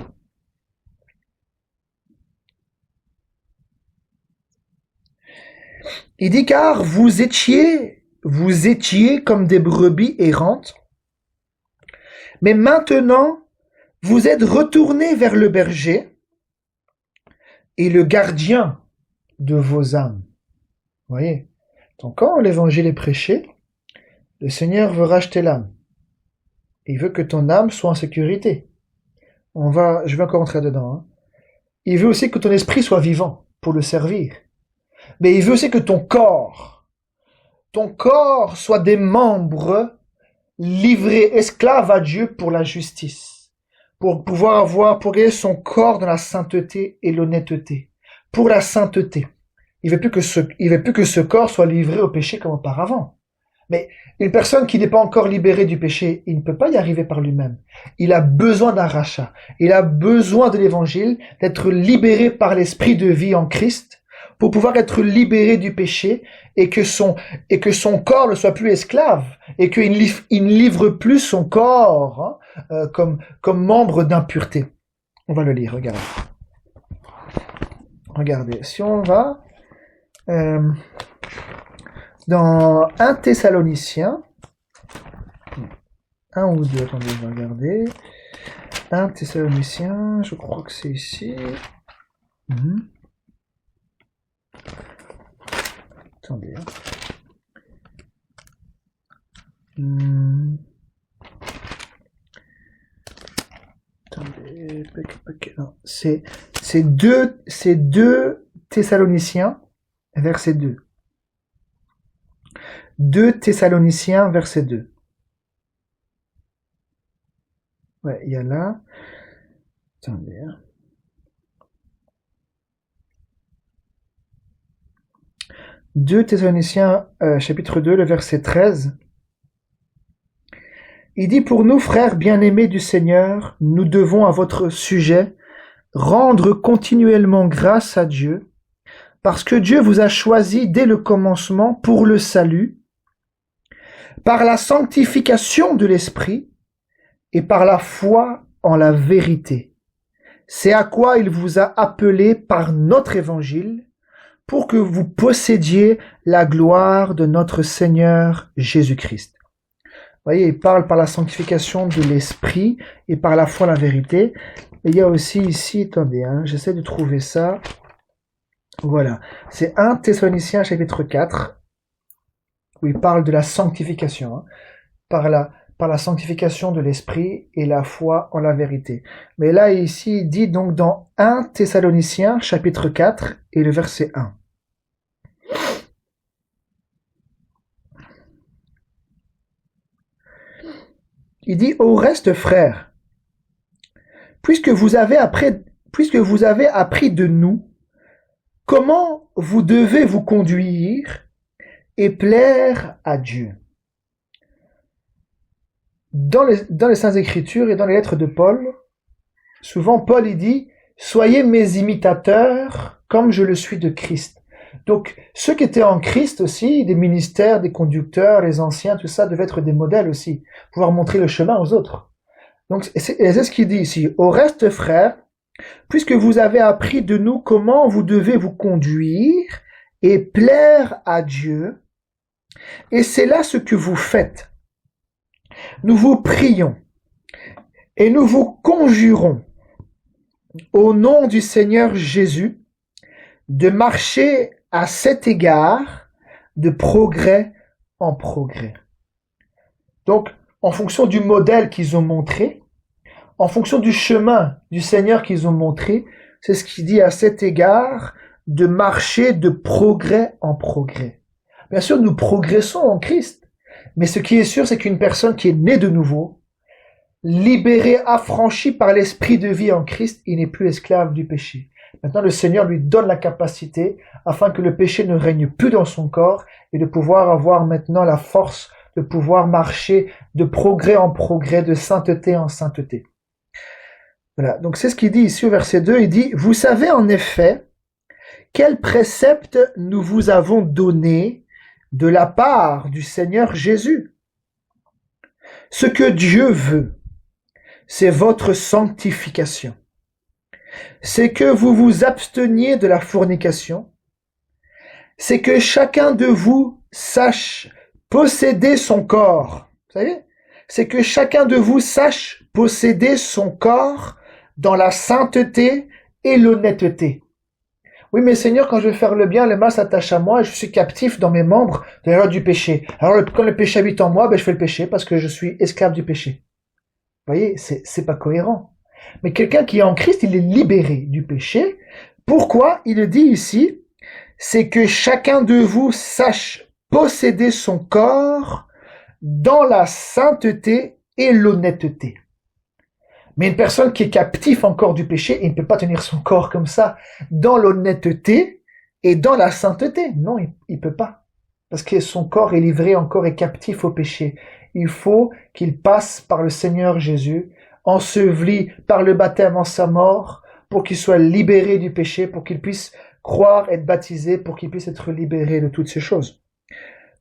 Il dit, car vous étiez comme des brebis errantes, mais maintenant vous êtes retournés vers le berger et le gardien de vos âmes. Vous voyez? Donc quand l'évangile est prêché, le Seigneur veut racheter l'âme. Il veut que ton âme soit en sécurité. Je vais encore entrer dedans. Hein. Il veut aussi que ton esprit soit vivant pour le servir. Mais il veut aussi que ton corps soit des membres livrés, esclaves à Dieu pour la justice. Pour pouvoir gagner son corps dans la sainteté et l'honnêteté. Pour la sainteté. Il veut plus que ce corps soit livré au péché comme auparavant. Mais une personne qui n'est pas encore libérée du péché, il ne peut pas y arriver par lui-même. Il a besoin d'un rachat. Il a besoin de l'évangile, d'être libéré par l'esprit de vie en Christ, pour pouvoir être libéré du péché et que son corps ne soit plus esclave et qu'il ne livre plus son corps comme membre d'impureté. On va le lire, regardez. Regardez, si on va dans 1 Thessaloniciens, 1 ou 2, attendez, je vais regarder. 1 Thessaloniciens, je crois que c'est ici. Attendez. Attendez, non, c'est 2 Thessaloniciens, verset 2. 2 Thessaloniciens, verset 2. Ouais, il y a là. Attendez. 2 Thessaloniciens, chapitre 2, le verset 13. Il dit, pour nous, frères bien-aimés du Seigneur, nous devons à votre sujet rendre continuellement grâce à Dieu, parce que Dieu vous a choisi dès le commencement pour le salut, par la sanctification de l'esprit et par la foi en la vérité. C'est à quoi il vous a appelé par notre évangile, pour que vous possédiez la gloire de notre Seigneur Jésus-Christ. Vous voyez, il parle par la sanctification de l'esprit et par la foi la vérité. Et il y a aussi ici, attendez, j'essaie de trouver ça. Voilà, c'est 1 Thessaloniciens chapitre 4, où il parle de la sanctification, par la sanctification de l'esprit et la foi en la vérité. Mais là, ici, il dit donc dans 1 Thessaloniciens chapitre 4 et le verset 1. Il dit, au reste, frères, puisque vous avez appris de nous, comment vous devez vous conduire et plaire à Dieu. Dans les Saintes Écritures et dans les lettres de Paul, souvent Paul il dit « Soyez mes imitateurs comme je le suis de Christ ». Donc ceux qui étaient en Christ aussi, des ministères, des conducteurs, les anciens, tout ça, devaient être des modèles aussi, pouvoir montrer le chemin aux autres. Donc c'est ce qu'il dit ici. « Au reste, frères, puisque vous avez appris de nous comment vous devez vous conduire et plaire à Dieu, et c'est là ce que vous faites. Nous vous prions et nous vous conjurons au nom du Seigneur Jésus de marcher à cet égard de progrès en progrès. » Donc, en fonction du modèle qu'ils ont montré, en fonction du chemin du Seigneur qu'ils ont montré, c'est ce qu'il dit à cet égard de marcher de progrès en progrès. Bien sûr, nous progressons en Christ, mais ce qui est sûr, c'est qu'une personne qui est née de nouveau, libérée, affranchie par l'esprit de vie en Christ, il n'est plus esclave du péché. Maintenant, le Seigneur lui donne la capacité afin que le péché ne règne plus dans son corps et de pouvoir avoir maintenant la force de pouvoir marcher de progrès en progrès, de sainteté en sainteté. Voilà, donc c'est ce qu'il dit ici au verset 2, il dit « Vous savez en effet quels préceptes nous vous avons donnés de la part du Seigneur Jésus. Ce que Dieu veut, c'est votre sanctification. C'est que vous vous absteniez de la fornication. C'est que chacun de vous sache posséder son corps. Vous savez? C'est que chacun de vous sache posséder son corps dans la sainteté et l'honnêteté. Oui, mais Seigneur, quand je veux faire le bien, le mal s'attache à moi et je suis captif dans mes membres de l'erreur du péché. Alors, quand le péché habite en moi, je fais le péché parce que je suis esclave du péché. Vous voyez, c'est pas cohérent. Mais quelqu'un qui est en Christ, il est libéré du péché. Pourquoi? Il le dit ici, c'est que chacun de vous sache posséder son corps dans la sainteté et l'honnêteté. Mais une personne qui est captive encore du péché, il ne peut pas tenir son corps comme ça dans l'honnêteté et dans la sainteté. Non, il peut pas. Parce que son corps est livré encore et captif au péché. Il faut qu'il passe par le Seigneur Jésus, enseveli par le baptême en sa mort, pour qu'il soit libéré du péché, pour qu'il puisse croire, être baptisé, pour qu'il puisse être libéré de toutes ces choses.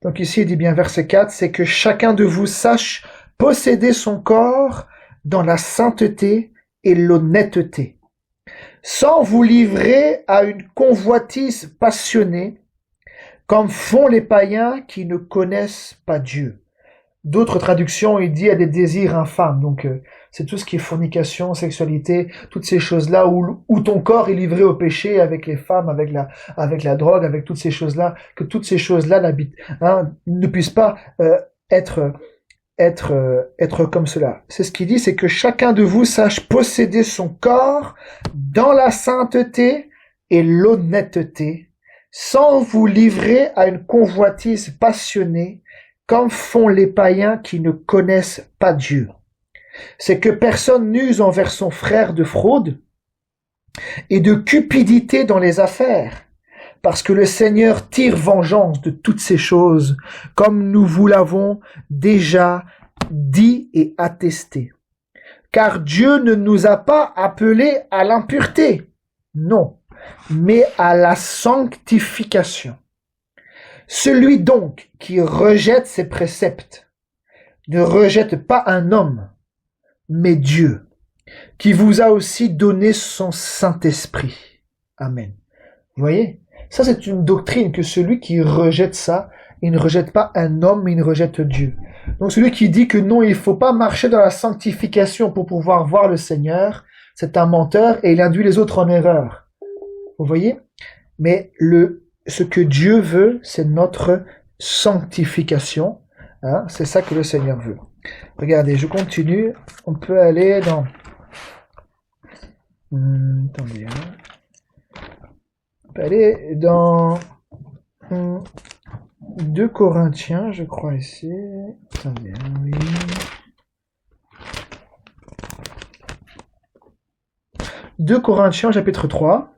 Donc ici, il dit bien verset 4, c'est que chacun de vous sache posséder son corps dans la sainteté et l'honnêteté, sans vous livrer à une convoitise passionnée, comme font les païens qui ne connaissent pas Dieu. D'autres traductions, il dit à des désirs infâmes. Donc, c'est tout ce qui est fornication, sexualité, toutes ces choses-là où ton corps est livré au péché avec les femmes, avec la drogue, avec toutes ces choses-là, que toutes ces choses-là ne puissent pas être comme cela. C'est ce qu'il dit, c'est que chacun de vous sache posséder son corps dans la sainteté et l'honnêteté, sans vous livrer à une convoitise passionnée, comme font les païens qui ne connaissent pas Dieu. C'est que personne n'use envers son frère de fraude et de cupidité dans les affaires, parce que le Seigneur tire vengeance de toutes ces choses, comme nous vous l'avons déjà dit et attesté. Car Dieu ne nous a pas appelés à l'impureté, non, mais à la sanctification. Celui donc qui rejette ses préceptes ne rejette pas un homme, mais Dieu, qui vous a aussi donné son Saint-Esprit. Amen. Vous voyez? Ça, c'est une doctrine que celui qui rejette ça, il ne rejette pas un homme, mais il rejette Dieu. Donc celui qui dit que non, il ne faut pas marcher dans la sanctification pour pouvoir voir le Seigneur, c'est un menteur et il induit les autres en erreur. Vous voyez? Mais ce que Dieu veut, c'est notre sanctification. Hein? C'est ça que le Seigneur veut. Regardez, je continue. On peut aller dans... attendez. On peut aller dans 2 Corinthiens, je crois ici. Attendez, oui. 2 Corinthiens, chapitre 3.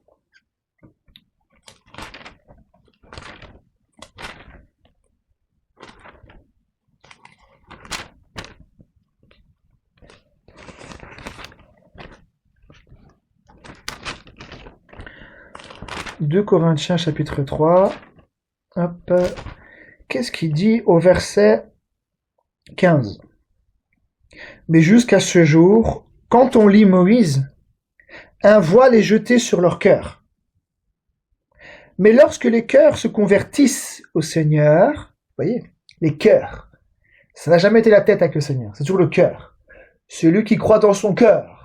« 2 Corinthiens chapitre 3, hop, qu'est-ce qu'il dit au verset 15 ? Mais jusqu'à ce jour, quand on lit Moïse, un voile est jeté sur leur cœur. Mais lorsque les cœurs se convertissent au Seigneur, vous voyez, les cœurs, ça n'a jamais été la tête avec le Seigneur, c'est toujours le cœur. Celui qui croit dans son cœur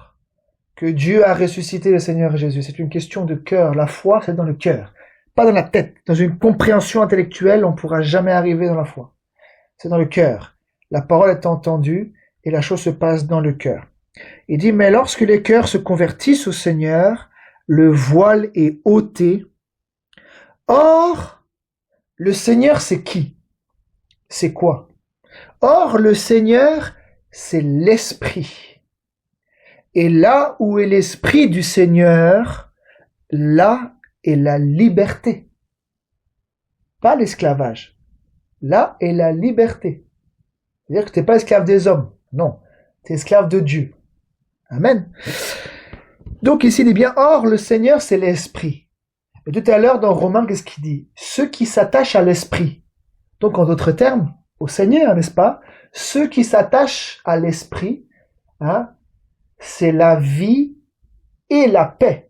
que Dieu a ressuscité le Seigneur Jésus. C'est une question de cœur. La foi, c'est dans le cœur, pas dans la tête. Dans une compréhension intellectuelle, on ne pourra jamais arriver dans la foi. C'est dans le cœur. La parole est entendue et la chose se passe dans le cœur. Il dit, mais lorsque les cœurs se convertissent au Seigneur, le voile est ôté. Or, le Seigneur, c'est qui? C'est quoi? Or, le Seigneur, c'est l'Esprit. Et là où est l'Esprit du Seigneur, là est la liberté. Pas l'esclavage. Là est la liberté. C'est-à-dire que tu n'es pas esclave des hommes. Non. Tu es esclave de Dieu. Amen. Donc ici, il dit bien, or, le Seigneur, c'est l'Esprit. Et tout à l'heure, dans Romains, qu'est-ce qu'il dit? Ceux qui s'attachent à l'Esprit. Donc, en d'autres termes, au Seigneur, n'est-ce pas? Ceux qui s'attachent à l'Esprit, hein, c'est la vie et la paix.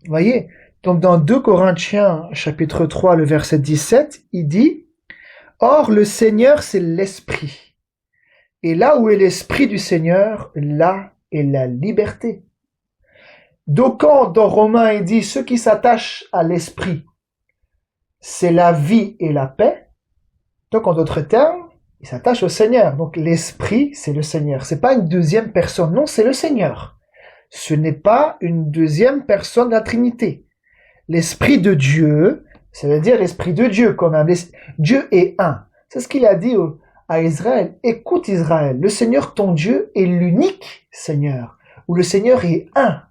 Vous voyez? Donc dans 2 Corinthiens chapitre 3, le verset 17, il dit, or le Seigneur c'est l'Esprit. Et là où est l'Esprit du Seigneur, là est la liberté. Donc quand dans Romains il dit, ceux qui s'attachent à l'Esprit, c'est la vie et la paix. Donc en d'autres termes, il s'attache au Seigneur. Donc l'Esprit, c'est le Seigneur. C'est pas une deuxième personne. Non, c'est le Seigneur. Ce n'est pas une deuxième personne de la Trinité. L'Esprit de Dieu, ça veut dire l'Esprit de Dieu quand même. Dieu est un. C'est ce qu'il a dit à Israël. Écoute Israël, le Seigneur ton Dieu est l'unique Seigneur. Ou le Seigneur est un.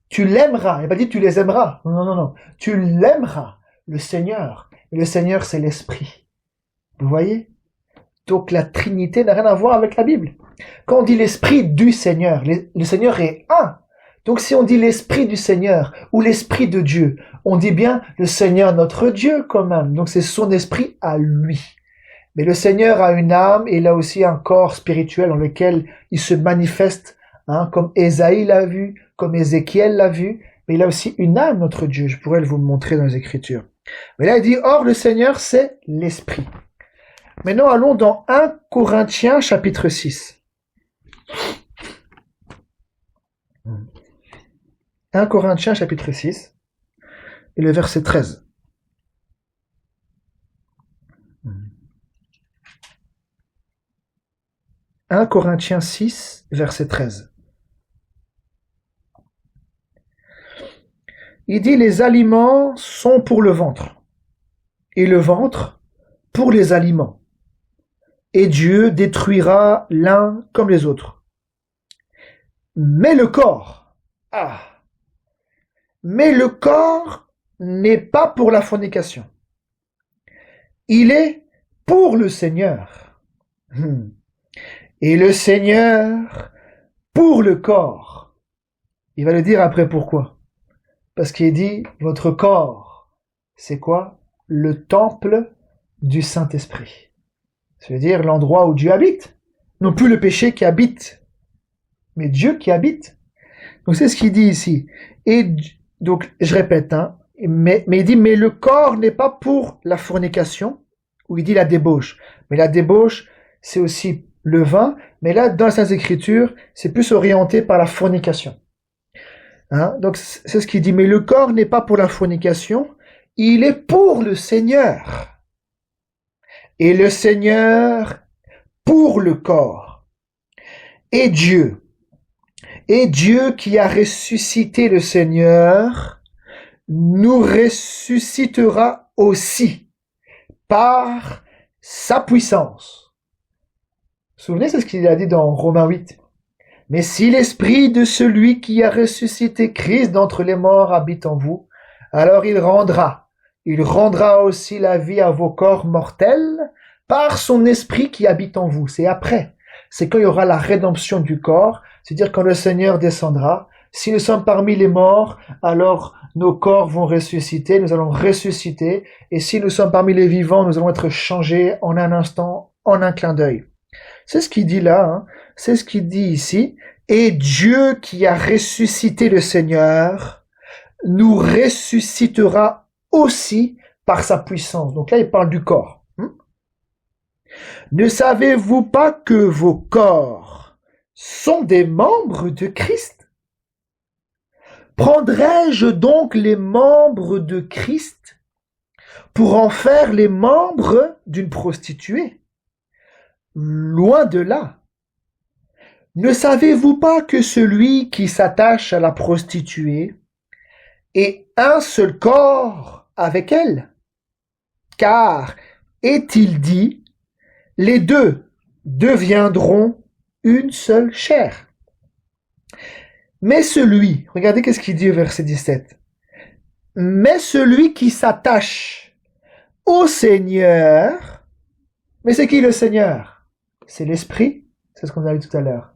Tu l'aimeras. Il n'a pas dit tu les aimeras. Non, non, non. Tu l'aimeras, le Seigneur. Et le Seigneur, c'est l'Esprit. Vous voyez? Donc la Trinité n'a rien à voir avec la Bible. Quand on dit l'Esprit du Seigneur, le Seigneur est un. Donc si on dit l'Esprit du Seigneur ou l'Esprit de Dieu, on dit bien le Seigneur notre Dieu quand même. Donc c'est son esprit à lui. Mais le Seigneur a une âme et il a aussi un corps spirituel dans lequel il se manifeste, hein, comme Ésaïe l'a vu, comme Ézéchiel l'a vu. Mais il a aussi une âme, notre Dieu. Je pourrais vous le montrer dans les Écritures. Mais là il dit, or le Seigneur c'est l'Esprit. Maintenant, allons dans 1 Corinthiens chapitre 6. 1 Corinthiens chapitre 6 et le verset 13. 1 Corinthiens 6, verset 13. Il dit, les aliments sont pour le ventre, et le ventre pour les aliments. Et Dieu détruira l'un comme les autres. Mais le corps, mais le corps n'est pas pour la fornication. Il est pour le Seigneur. Et le Seigneur pour le corps. Il va le dire après pourquoi. Parce qu'il dit, votre corps, c'est quoi? Le temple du Saint-Esprit. Ça veut dire l'endroit où Dieu habite. Non plus le péché qui habite, mais Dieu qui habite. Donc c'est ce qu'il dit ici. Et donc, je répète, hein, Mais il dit, mais le corps n'est pas pour la fornication, ou il dit la débauche. Mais la débauche, c'est aussi le vin, mais là, dans les Saintes Écritures, c'est plus orienté par la fornication. Hein? Donc, c'est ce qu'il dit, mais le corps n'est pas pour la fornication, il est pour le Seigneur. Et le Seigneur pour le corps. Et Dieu qui a ressuscité le Seigneur, nous ressuscitera aussi par sa puissance. Vous vous souvenez, c'est ce qu'il a dit dans Romains 8. Mais si l'esprit de celui qui a ressuscité Christ d'entre les morts habite en vous, alors il rendra aussi la vie à vos corps mortels par son esprit qui habite en vous. C'est après. C'est quand il y aura la rédemption du corps, c'est-à-dire quand le Seigneur descendra. Si nous sommes parmi les morts, alors nos corps vont ressusciter, nous allons ressusciter. Et si nous sommes parmi les vivants, nous allons être changés en un instant, en un clin d'œil. C'est ce qu'il dit là, hein. C'est ce qu'il dit ici. Et Dieu qui a ressuscité le Seigneur nous ressuscitera aussi par sa puissance. Donc là, il parle du corps. Ne savez-vous pas que vos corps sont des membres de Christ? Prendrais-je donc les membres de Christ pour en faire les membres d'une prostituée? Loin de là. Ne savez-vous pas que celui qui s'attache à la prostituée est un seul corps avec elle? Car, est-il dit, les deux deviendront une seule chair. Mais regardez qu'est-ce qu'il dit au verset 17. Mais celui qui s'attache au Seigneur, mais c'est qui le Seigneur? C'est l'Esprit, c'est ce qu'on a dit tout à l'heure.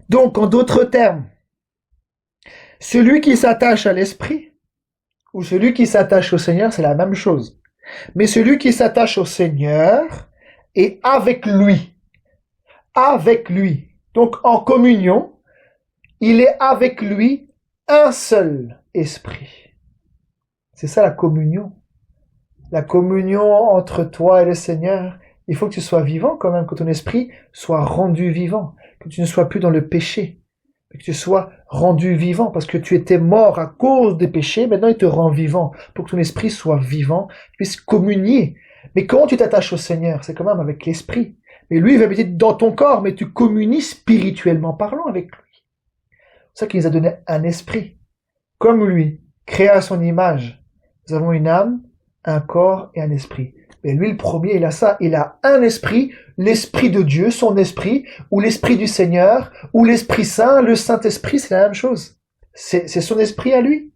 Donc, en d'autres termes, celui qui s'attache à l'Esprit ou celui qui s'attache au Seigneur, c'est la même chose. Mais celui qui s'attache au Seigneur est avec lui. Avec lui. Donc, en communion, il est avec lui un seul esprit. C'est ça la communion. La communion entre toi et le Seigneur. Il faut que tu sois vivant quand même, que ton esprit soit rendu vivant. Que tu ne sois plus dans le péché. Que tu sois rendu vivant parce que tu étais mort à cause des péchés. Maintenant, il te rend vivant pour que ton esprit soit vivant, puisse communier. Mais comment tu t'attaches au Seigneur? C'est quand même avec l'esprit. Mais lui, il va habiter dans ton corps, mais tu communies spirituellement parlant avec lui. C'est ça qu'il nous a donné un esprit. Comme lui, créé à son image. Nous avons une âme, un corps et un esprit. Mais lui, le premier, il a ça. Il a un esprit, l'esprit de Dieu, son esprit, ou l'esprit du Seigneur, ou l'Esprit Saint, le Saint-Esprit, c'est la même chose. C'est son esprit à lui.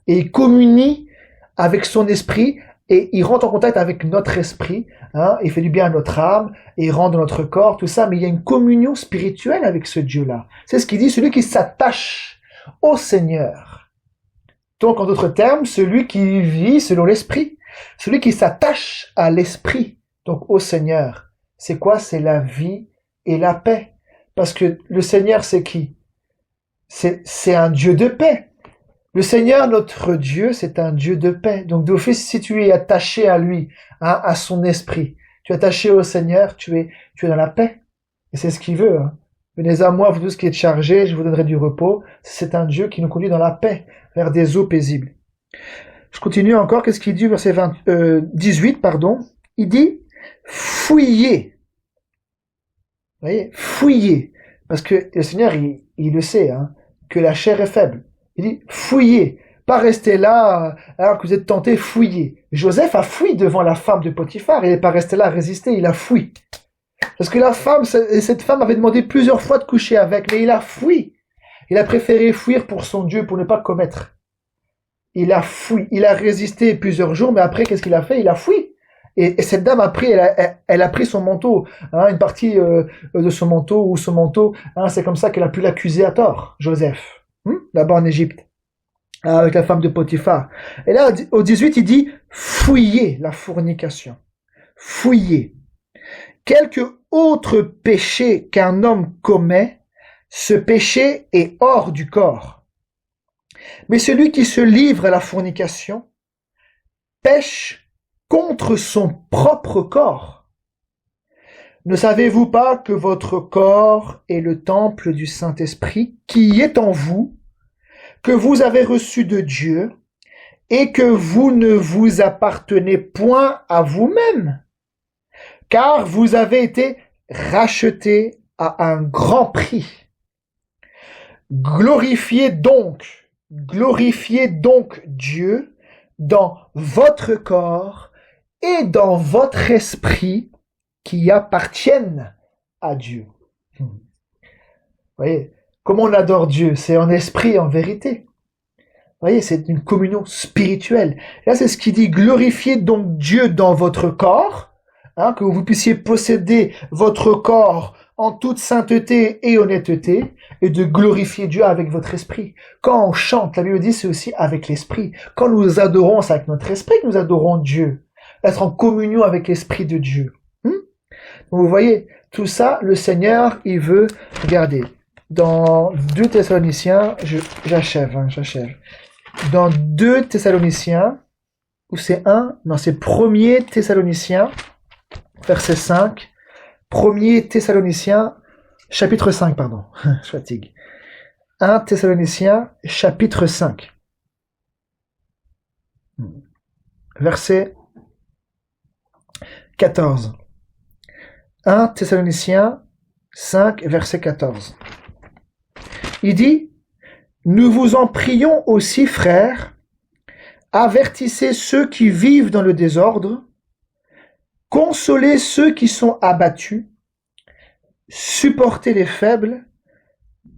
Et il communie avec son esprit, et il rentre en contact avec notre esprit, hein, il fait du bien à notre âme, et il rentre dans notre corps, tout ça, mais il y a une communion spirituelle avec ce Dieu-là. C'est ce qu'il dit, celui qui s'attache au Seigneur. Donc, en d'autres termes, celui qui vit selon l'esprit. Celui qui s'attache à l'esprit, donc au Seigneur. C'est quoi? C'est la vie et la paix. Parce que le Seigneur, c'est qui? C'est un Dieu de paix. Le Seigneur, notre Dieu, c'est un Dieu de paix. Donc d'office, si tu es attaché à lui, hein, à son esprit, tu es attaché au Seigneur, tu es dans la paix. Et c'est ce qu'il veut. Hein. Venez à moi, vous tous qui êtes chargés, je vous donnerai du repos. C'est un Dieu qui nous conduit dans la paix, vers des eaux paisibles. Je continue encore, qu'est-ce qu'il dit, verset 18, pardon. Il dit, fouillez. Vous voyez, fouillez. Parce que le Seigneur, il le sait, hein, que la chair est faible. Il dit, fouillez. Pas rester là, alors que vous êtes tentés, fouillez. Joseph a fui devant la femme de Potiphar. Il n'est pas resté là à résister, il a fui. Parce que cette femme avait demandé plusieurs fois de coucher avec, mais il a fui. Il a préféré fuir pour son Dieu, pour ne pas commettre. Il a fui, il a résisté plusieurs jours, mais après, qu'est-ce qu'il a fait? Il a fui. Et cette dame, après, elle a pris son manteau, hein, une partie de son manteau, ou son manteau, hein, c'est comme ça qu'elle a pu l'accuser à tort, Joseph, là-bas en Égypte, avec la femme de Potiphar. Et là, au 18, il dit, fouillez la fornication. Fouillez. Quelque autre péché qu'un homme commet, ce péché est hors du corps. Mais celui qui se livre à la fornication pêche contre son propre corps. Ne savez-vous pas que votre corps est le temple du Saint-Esprit qui est en vous, que vous avez reçu de Dieu, et que vous ne vous appartenez point à vous-même, car vous avez été rachetés à un grand prix. Glorifiez donc Dieu dans votre corps et dans votre esprit qui appartiennent à Dieu. Vous voyez, comment on adore Dieu? C'est en esprit et en vérité. Vous voyez, c'est une communion spirituelle. Là, c'est ce qui dit, glorifiez donc Dieu dans votre corps, que vous puissiez posséder votre corps en toute sainteté et honnêteté, et de glorifier Dieu avec votre esprit. Quand on chante, la Bible dit, c'est aussi avec l'esprit. Quand nous adorons, c'est avec notre esprit que nous adorons Dieu. Être en communion avec l'esprit de Dieu. Donc vous voyez, tout ça, le Seigneur, il veut, regardez, dans 2 Thessaloniciens, j'achève. Dans 2 Thessaloniciens, ou c'est 1, non, c'est 1er Thessaloniciens, verset 5, 1er Thessaloniciens, chapitre 5, pardon, je fatigue. 1 Thessaloniciens, chapitre 5, verset 14. 1 Thessaloniciens 5, verset 14. Il dit, nous vous en prions aussi, frères, avertissez ceux qui vivent dans le désordre, consolez ceux qui sont abattus, supportez les faibles,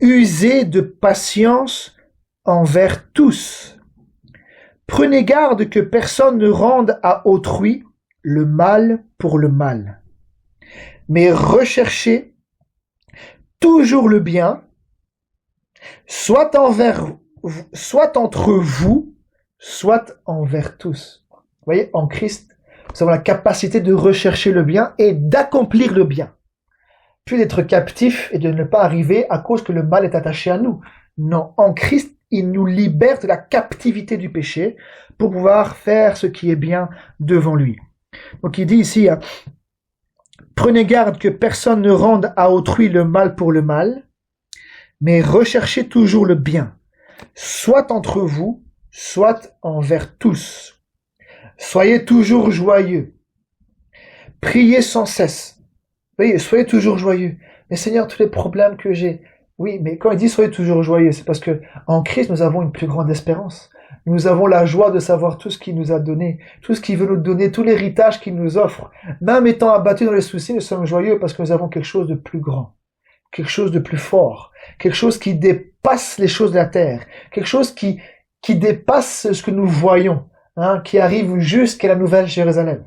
usez de patience envers tous. Prenez garde que personne ne rende à autrui le mal pour le mal, mais recherchez toujours le bien, soit entre vous, soit envers tous. Vous voyez, en Christ, nous avons la capacité de rechercher le bien et d'accomplir le bien. Puis d'être captif et de ne pas arriver à cause que le mal est attaché à nous. Non, en Christ, il nous libère de la captivité du péché pour pouvoir faire ce qui est bien devant lui. Donc il dit ici, prenez garde que personne ne rende à autrui le mal pour le mal, mais recherchez toujours le bien, soit entre vous, soit envers tous. Soyez toujours joyeux. Priez sans cesse. Voyez, soyez toujours joyeux. Mais Seigneur, tous les problèmes que j'ai. Oui, mais quand il dit soyez toujours joyeux, c'est parce que en Christ, nous avons une plus grande espérance. Nous avons la joie de savoir tout ce qu'il nous a donné, tout ce qu'il veut nous donner, tout l'héritage qu'il nous offre. Même étant abattus dans les soucis, nous sommes joyeux parce que nous avons quelque chose de plus grand, quelque chose de plus fort, quelque chose qui dépasse les choses de la terre, quelque chose qui dépasse ce que nous voyons, qui arrive jusqu'à la nouvelle Jérusalem.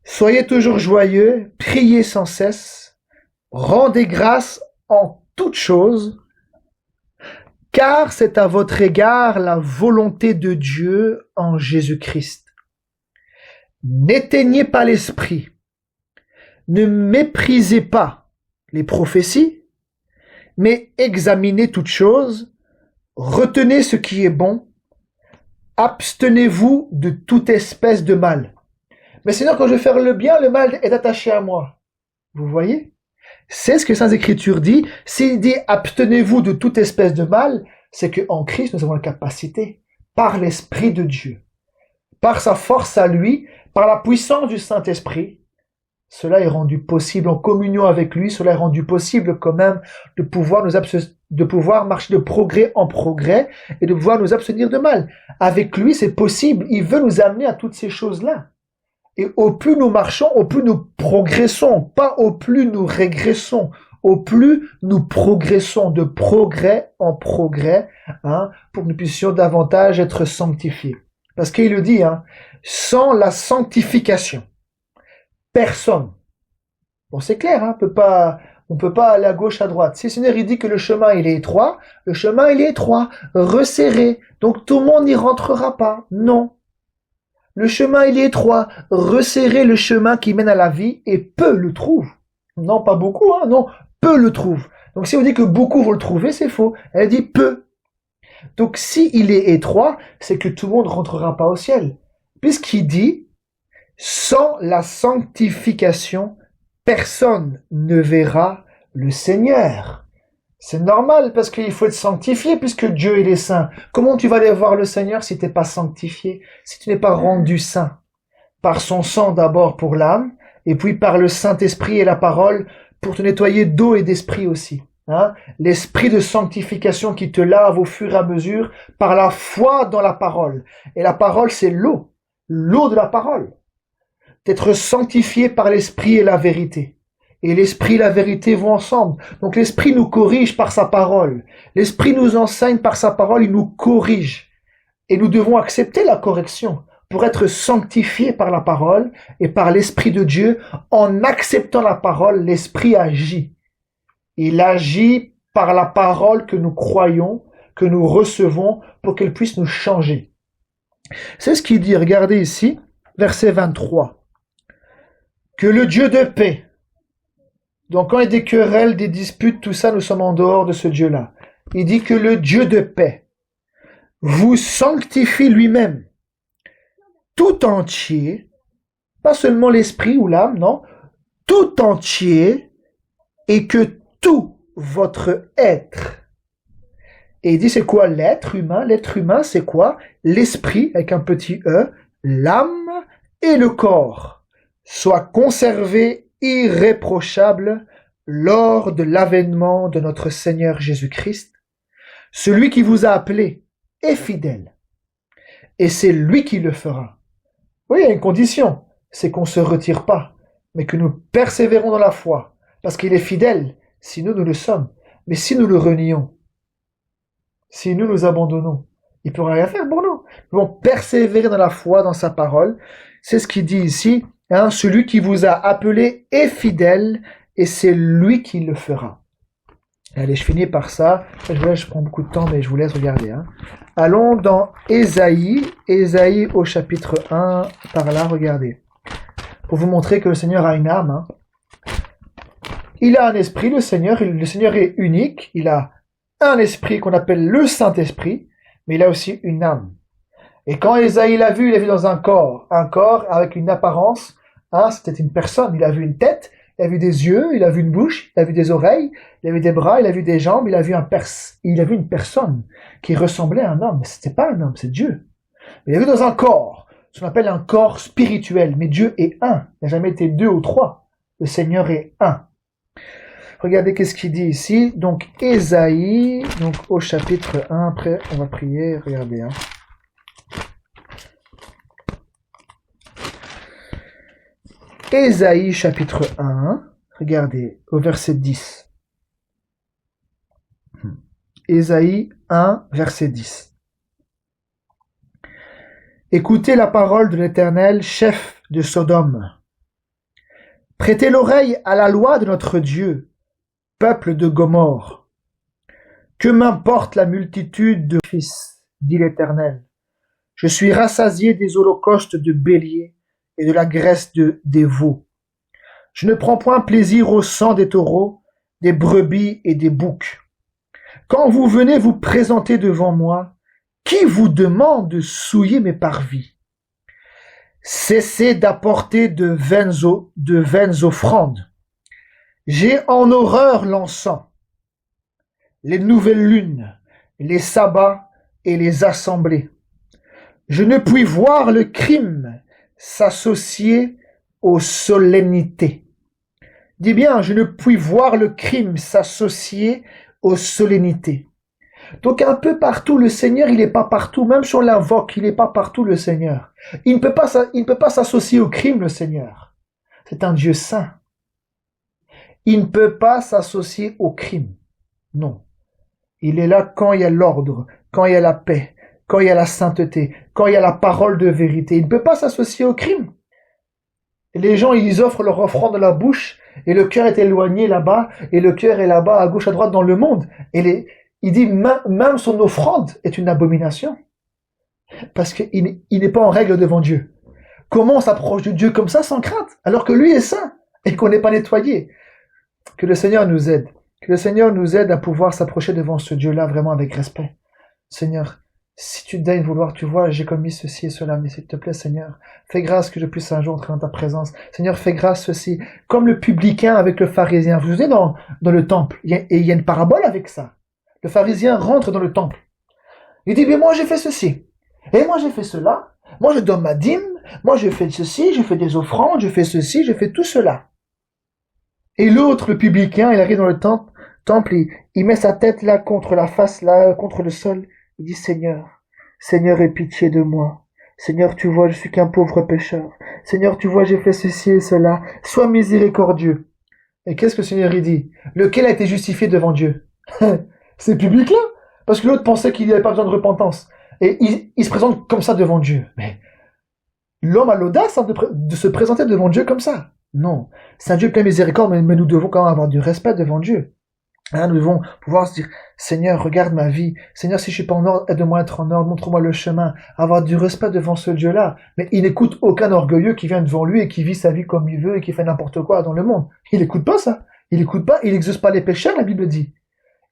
Soyez toujours joyeux, priez sans cesse, rendez grâce en toutes choses, car c'est à votre égard la volonté de Dieu en Jésus-Christ. N'éteignez pas l'esprit, ne méprisez pas les prophéties, mais examinez toutes choses, retenez ce qui est bon, abstenez-vous de toute espèce de mal. Mais sinon, quand je vais faire le bien, le mal est attaché à moi. Vous voyez? C'est ce que Sainte Écriture dit. S'il dit abstenez-vous de toute espèce de mal, c'est qu'en Christ, nous avons la capacité, par l'Esprit de Dieu, par sa force à lui, par la puissance du Saint-Esprit, cela est rendu possible en communion avec lui, cela est rendu possible quand même de pouvoir marcher de progrès en progrès et de pouvoir nous abstenir de mal. Avec lui, c'est possible. Il veut nous amener à toutes ces choses-là. Et au plus nous marchons, au plus nous progressons, pas au plus nous régressons, au plus nous progressons de progrès en progrès, pour que nous puissions davantage être sanctifiés. Parce qu'il le dit, sans la sanctification, personne. Bon, c'est clair, on peut pas aller à gauche, à droite. Si le Seigneur il dit que le chemin il est étroit, resserré, donc tout le monde n'y rentrera pas. Non. Le chemin, il est étroit. Resserrez le chemin qui mène à la vie et peu le trouvent. Non, pas beaucoup, non, peu le trouvent. Donc si on dit que beaucoup vont le trouver, c'est faux. Elle dit peu. Donc, s'il est étroit, c'est que tout le monde ne rentrera pas au ciel. Puisqu'il dit, sans la sanctification, personne ne verra le Seigneur. C'est normal parce qu'il faut être sanctifié puisque Dieu il est saint. Comment tu vas aller voir le Seigneur si tu n'es pas sanctifié, si tu n'es pas rendu saint? Par son sang d'abord pour l'âme, et puis par le Saint-Esprit et la parole pour te nettoyer d'eau et d'esprit aussi. Hein? L'esprit de sanctification qui te lave au fur et à mesure par la foi dans la parole. Et la parole, c'est l'eau de la parole. D'être sanctifié par l'esprit et la vérité. Et l'esprit et la vérité vont ensemble. Donc l'esprit nous corrige par sa parole. L'esprit nous enseigne par sa parole, il nous corrige. Et nous devons accepter la correction pour être sanctifiés par la parole et par l'esprit de Dieu. En acceptant la parole, l'esprit agit. Il agit par la parole que nous croyons, que nous recevons pour qu'elle puisse nous changer. C'est ce qu'il dit, regardez ici, verset 23. Que le Dieu de paix, donc quand il y a des querelles, des disputes, tout ça, nous sommes en dehors de ce Dieu-là. Il dit que le Dieu de paix vous sanctifie lui-même, tout entier, pas seulement l'esprit ou l'âme, non, tout entier, et que tout votre être. Et il dit c'est quoi l'être humain? L'être humain c'est quoi? L'esprit avec un petit e, l'âme et le corps soit conservé irréprochable lors de l'avènement de notre Seigneur Jésus-Christ. Celui qui vous a appelé est fidèle et c'est lui qui le fera. Oui, il y a une condition, c'est qu'on ne se retire pas, mais que nous persévérons dans la foi parce qu'il est fidèle. Si nous le sommes, mais si nous le renions, si nous nous abandonnons, il ne pourra rien faire pour nous. Nous devons persévérer dans la foi, dans sa parole. C'est ce qu'il dit ici. Hein, celui qui vous a appelé est fidèle et c'est lui qui le fera. Allez, je finis par ça. Je prends beaucoup de temps, mais je vous laisse regarder. Hein. Allons dans Ésaïe au chapitre 1, par là, regardez. Pour vous montrer que le Seigneur a une âme. Hein. Il a un esprit, le Seigneur est unique, il a un esprit qu'on appelle le Saint-Esprit, mais il a aussi une âme. Et quand Ésaïe l'a vu, il l'a vu dans un corps avec une apparence, hein, c'était une personne, il a vu une tête, il a vu des yeux, il a vu une bouche, il a vu des oreilles, il a vu des bras, il a vu des jambes, il a vu une personne qui ressemblait à un homme, mais c'était pas un homme, c'est Dieu. Il a vu dans un corps, ce qu'on appelle un corps spirituel, mais Dieu est un, il n'a jamais été deux ou trois, le Seigneur est un. Regardez qu'est-ce qu'il dit ici. Donc, Ésaïe, donc au chapitre 1, après on va prier, regardez. Hein. Ésaïe chapitre 1, regardez, au verset 10. Ésaïe 1, verset 10. Écoutez la parole de l'Éternel, chef de Sodome. Prêtez l'oreille à la loi de notre Dieu, peuple de Gomorrhe. Que m'importe la multitude de fils, dit l'Éternel. Je suis rassasié des holocaustes de béliers et de la graisse des veaux. Je ne prends point plaisir au sang des taureaux, des brebis et des boucs. Quand vous venez vous présenter devant moi, qui vous demande de souiller mes parvis? Cessez d'apporter de vaines offrandes. J'ai en horreur l'encens, les nouvelles lunes, les sabbats et les assemblées. Je ne puis voir le crime s'associer aux solennités. Dis bien, je ne puis voir le crime s'associer aux solennités. Donc un peu partout, le Seigneur, il n'est pas partout. Même si on l'invoque, il n'est pas partout, le Seigneur. Il ne peut pas s'associer au crime, le Seigneur. C'est un Dieu saint. Il ne peut pas s'associer au crime. Non. Il est là quand il y a l'ordre, quand il y a la paix, quand il y a la sainteté, quand il y a la parole de vérité. Il ne peut pas s'associer au crime. Et les gens, ils offrent leur offrande de la bouche, et le cœur est éloigné là-bas, et le cœur est là-bas, à gauche, à droite, dans le monde. Il dit, même son offrande est une abomination. Parce qu'il n'est pas en règle devant Dieu. Comment on s'approche de Dieu comme ça, sans crainte, alors que lui est saint, et qu'on n'est pas nettoyé? Que le Seigneur nous aide. Que le Seigneur nous aide à pouvoir s'approcher devant ce Dieu-là vraiment avec respect. Seigneur, si tu daignes vouloir, tu vois, j'ai commis ceci et cela, mais s'il te plaît, Seigneur, fais grâce que je puisse un jour entrer dans ta présence. Seigneur, fais grâce ceci. Comme le publicain avec le pharisien. Vous vous souvenez dans le temple, et il y a une parabole avec ça. Le pharisien rentre dans le temple. Il dit, mais moi j'ai fait ceci. Et moi j'ai fait cela. Moi je donne ma dîme. Moi j'ai fait ceci, j'ai fait des offrandes, je fais ceci, je fais tout cela. Et l'autre, le publicain, il arrive dans le temple, il met sa tête là contre la face, là, contre le sol. Il dit, Seigneur, Seigneur, aie pitié de moi. Seigneur, tu vois, je suis qu'un pauvre pécheur. Seigneur, tu vois, j'ai fait ceci et cela. Sois miséricordieux. Et qu'est-ce que le Seigneur il dit? Lequel a été justifié devant Dieu? C'est le public-là. Parce que l'autre pensait qu'il n'y avait pas besoin de repentance. Et il se présente comme ça devant Dieu. Mais l'homme a l'audace de se présenter devant Dieu comme ça. Non. C'est un Dieu plein de miséricorde, mais nous devons quand même avoir du respect devant Dieu. Hein, nous devons pouvoir se dire, Seigneur, regarde ma vie. Seigneur, si je suis pas en ordre, aide-moi à être en ordre, montre-moi le chemin. Avoir du respect devant ce Dieu-là. Mais il n'écoute aucun orgueilleux qui vient devant lui et qui vit sa vie comme il veut et qui fait n'importe quoi dans le monde. Il n'écoute pas ça. Il n'écoute pas, il n'exauce pas les pécheurs, la Bible dit.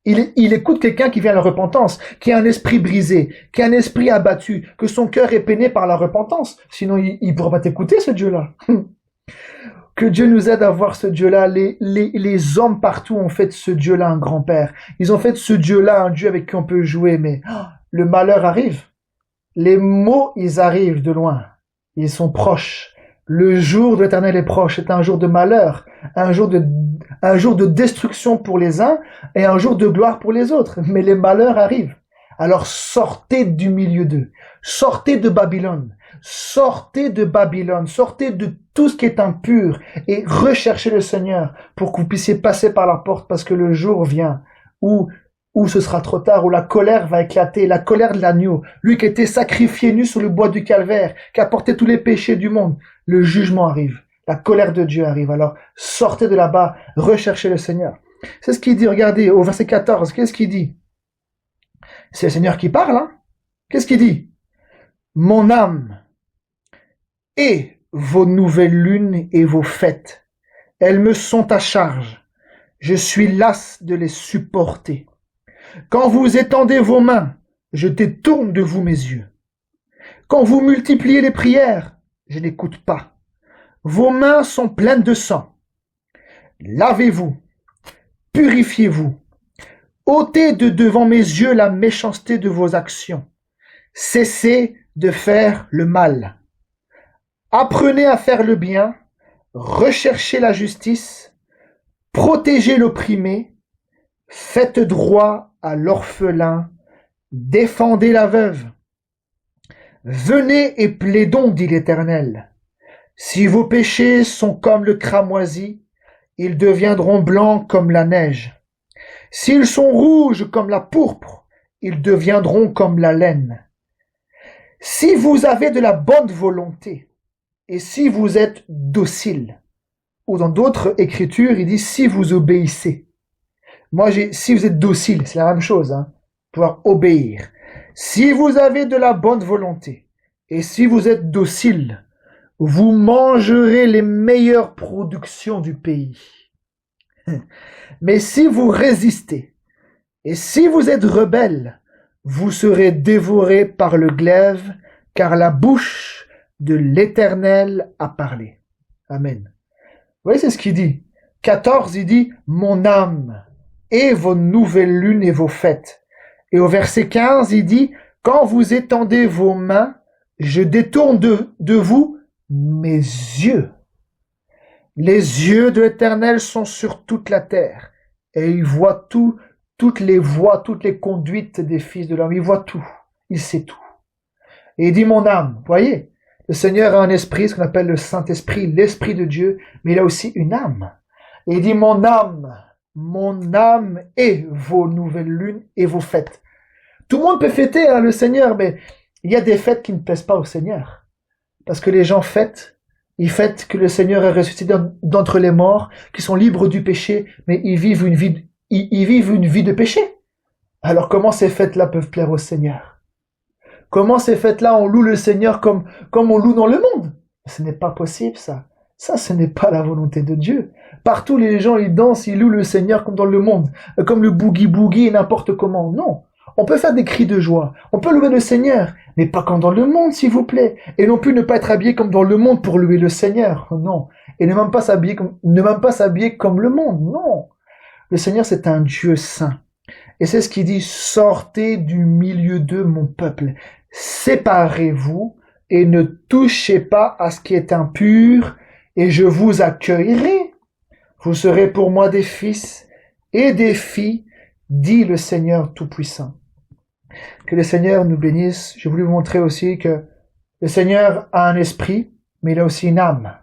Il écoute quelqu'un qui vient à la repentance, qui a un esprit brisé, qui a un esprit abattu, que son cœur est peiné par la repentance. Sinon, il ne pourra pas t'écouter, ce Dieu-là. Que Dieu nous aide à voir ce Dieu-là. Les hommes partout ont fait de ce Dieu-là un grand-père. Ils ont fait de ce Dieu-là un Dieu avec qui on peut jouer, mais le malheur arrive. Les maux, ils arrivent de loin. Ils sont proches. Le jour de l'Éternel est proche. C'est un jour de malheur, un jour de destruction pour les uns et un jour de gloire pour les autres. Mais les malheurs arrivent. Alors sortez du milieu d'eux. Sortez de Babylone. Sortez de Babylone. Sortez de tout ce qui est impur et recherchez le Seigneur pour que vous puissiez passer par la porte parce que le jour vient où ce sera trop tard, où la colère va éclater, la colère de l'agneau, lui qui a été sacrifié nu sur le bois du calvaire, qui a porté tous les péchés du monde. Le jugement arrive, la colère de Dieu arrive. Alors sortez de là-bas, recherchez le Seigneur. C'est ce qu'il dit, regardez, au verset 14, qu'est-ce qu'il dit? C'est le Seigneur qui parle, hein? Qu'est-ce qu'il dit? Mon âme et vos nouvelles lunes et vos fêtes, elles me sont à charge. Je suis las de les supporter. Quand vous étendez vos mains, je détourne de vous mes yeux. Quand vous multipliez les prières, je n'écoute pas. Vos mains sont pleines de sang. Lavez-vous, purifiez-vous. ôtez de devant mes yeux la méchanceté de vos actions. Cessez de faire le mal. Apprenez à faire le bien, recherchez la justice, protégez l'opprimé, faites droit à l'orphelin, défendez la veuve. Venez et plaidons, dit l'Éternel. Si vos péchés sont comme le cramoisi, ils deviendront blancs comme la neige. S'ils sont rouges comme la pourpre, ils deviendront comme la laine. Si vous avez de la bonne volonté, et si vous êtes docile, ou dans d'autres écritures, il dit si vous obéissez. Moi, si vous êtes docile, c'est la même chose, hein, pouvoir obéir. Si vous avez de la bonne volonté, et si vous êtes docile, vous mangerez les meilleures productions du pays. Mais si vous résistez, et si vous êtes rebelle, vous serez dévorés par le glaive, car la bouche de l'Éternel a parlé. Amen. Vous voyez, c'est ce qu'il dit. 14, il dit, mon âme, et vos nouvelles lunes et vos fêtes. Et au verset 15, il dit, quand vous étendez vos mains, je détourne de vous mes yeux. Les yeux de l'Éternel sont sur toute la terre, et il voit toutes les voies, toutes les conduites des fils de l'homme. Il voit tout, il sait tout. Et il dit, mon âme, vous voyez, le Seigneur a un esprit, ce qu'on appelle le Saint-Esprit, l'Esprit de Dieu, mais il a aussi une âme. Et il dit, mon âme et vos nouvelles lunes et vos fêtes. Tout le monde peut fêter hein, le Seigneur, mais il y a des fêtes qui ne plaisent pas au Seigneur. Parce que les gens fêtent, ils fêtent que le Seigneur est ressuscité d'entre les morts, qui sont libres du péché, mais ils vivent une vie de péché. Alors comment ces fêtes-là peuvent plaire au Seigneur? Comment ces fêtes-là, on loue le Seigneur comme on loue dans le monde? Ce n'est pas possible, ça. Ça, ce n'est pas la volonté de Dieu. Partout, les gens, ils dansent, ils louent le Seigneur comme dans le monde. Comme le boogie-boogie et n'importe comment. Non. On peut faire des cris de joie. On peut louer le Seigneur, mais pas comme dans le monde, s'il vous plaît. Et non plus ne pas être habillé comme dans le monde pour louer le Seigneur. Non. Et ne même pas s'habiller comme le monde. Non. Le Seigneur, c'est un Dieu saint. Et c'est ce qu'il dit, sortez du milieu d'eux, mon peuple. Séparez-vous et ne touchez pas à ce qui est impur, et je vous accueillerai. Vous serez pour moi des fils et des filles, dit le Seigneur Tout-Puissant. Que le Seigneur nous bénisse. Je voulais vous montrer aussi que le Seigneur a un esprit, mais il a aussi une âme.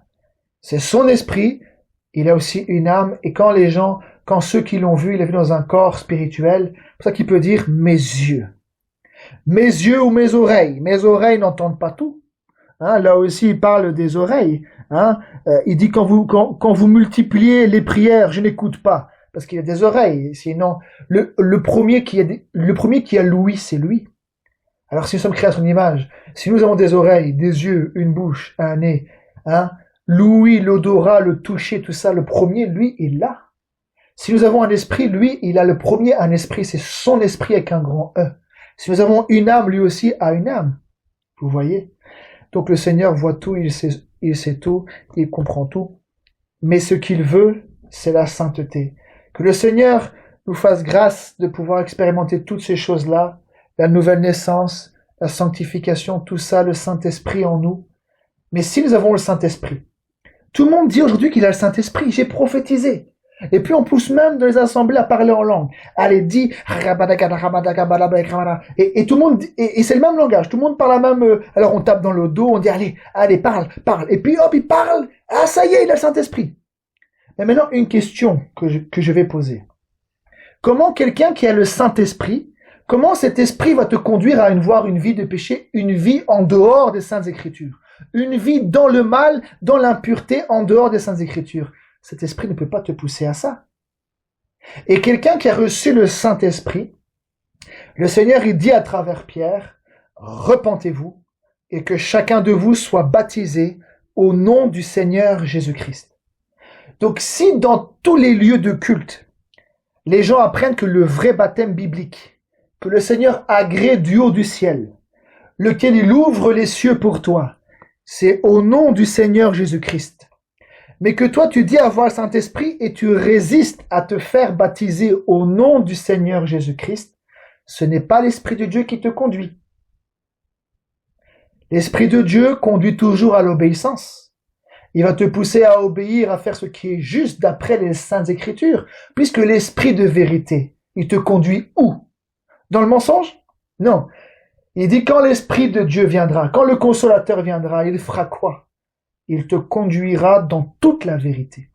C'est son esprit, il a aussi une âme, et quand ceux qui l'ont vu, il l'a vu dans un corps spirituel, c'est pour ça qu'il peut dire mes yeux. Mes yeux ou mes oreilles. Mes oreilles n'entendent pas tout. Hein, là aussi, il parle des oreilles. Hein. Il dit quand vous multipliez les prières, je n'écoute pas. Parce qu'il y a des oreilles. Sinon, le premier qui a l'ouïe, c'est lui. Alors si nous sommes créés à son image, si nous avons des oreilles, des yeux, une bouche, un nez, hein, l'ouïe, l'odorat, le toucher, tout ça, le premier, lui, il l'a. Si nous avons un esprit, lui, il a le premier, un esprit, c'est son esprit avec un grand E. Si nous avons une âme, lui aussi a une âme. Vous voyez? Donc le Seigneur voit tout, il sait tout, il comprend tout. Mais ce qu'il veut, c'est la sainteté. Que le Seigneur nous fasse grâce de pouvoir expérimenter toutes ces choses-là, la nouvelle naissance, la sanctification, tout ça, le Saint-Esprit en nous. Mais si nous avons le Saint-Esprit, tout le monde dit aujourd'hui qu'il a le Saint-Esprit, j'ai prophétisé. Et puis on pousse même dans les assemblées à parler en langue. Allez, dis, et tout le monde, et c'est le même langage, tout le monde parle la même, alors on tape dans le dos, on dit, allez, parle. Et puis hop, il parle, ah ça y est, il a le Saint-Esprit. Mais maintenant, une question que je vais poser. Comment quelqu'un qui a le Saint-Esprit, comment cet esprit va te conduire à avoir une vie de péché, une vie en dehors des Saintes Écritures, une vie dans le mal, dans l'impureté, en dehors des Saintes Écritures? Cet esprit ne peut pas te pousser à ça. Et quelqu'un qui a reçu le Saint-Esprit, le Seigneur, il dit à travers Pierre, repentez-vous et que chacun de vous soit baptisé au nom du Seigneur Jésus-Christ. Donc si dans tous les lieux de culte, les gens apprennent que le vrai baptême biblique, que le Seigneur agrée du haut du ciel, lequel il ouvre les cieux pour toi, c'est au nom du Seigneur Jésus-Christ. Mais que toi tu dis avoir le Saint-Esprit et tu résistes à te faire baptiser au nom du Seigneur Jésus-Christ, ce n'est pas l'Esprit de Dieu qui te conduit. L'Esprit de Dieu conduit toujours à l'obéissance. Il va te pousser à obéir, à faire ce qui est juste d'après les Saintes Écritures, puisque l'Esprit de vérité, il te conduit où? Dans le mensonge? Non. Il dit quand l'Esprit de Dieu viendra, quand le Consolateur viendra, il fera quoi? Il te conduira dans toute la vérité.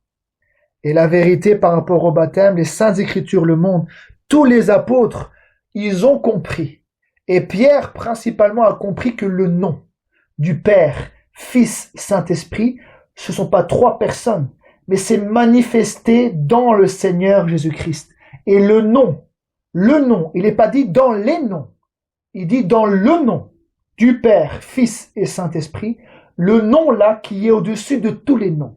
Et la vérité par rapport au baptême, les Saintes Écritures le montrent. Tous les apôtres, ils ont compris. Et Pierre, principalement, a compris que le nom du Père, Fils, Saint-Esprit, ce ne sont pas trois personnes, mais c'est manifesté dans le Seigneur Jésus-Christ. Et le nom, il n'est pas dit dans les noms, il dit dans le nom du Père, Fils et Saint-Esprit, le nom là qui est au-dessus de tous les noms.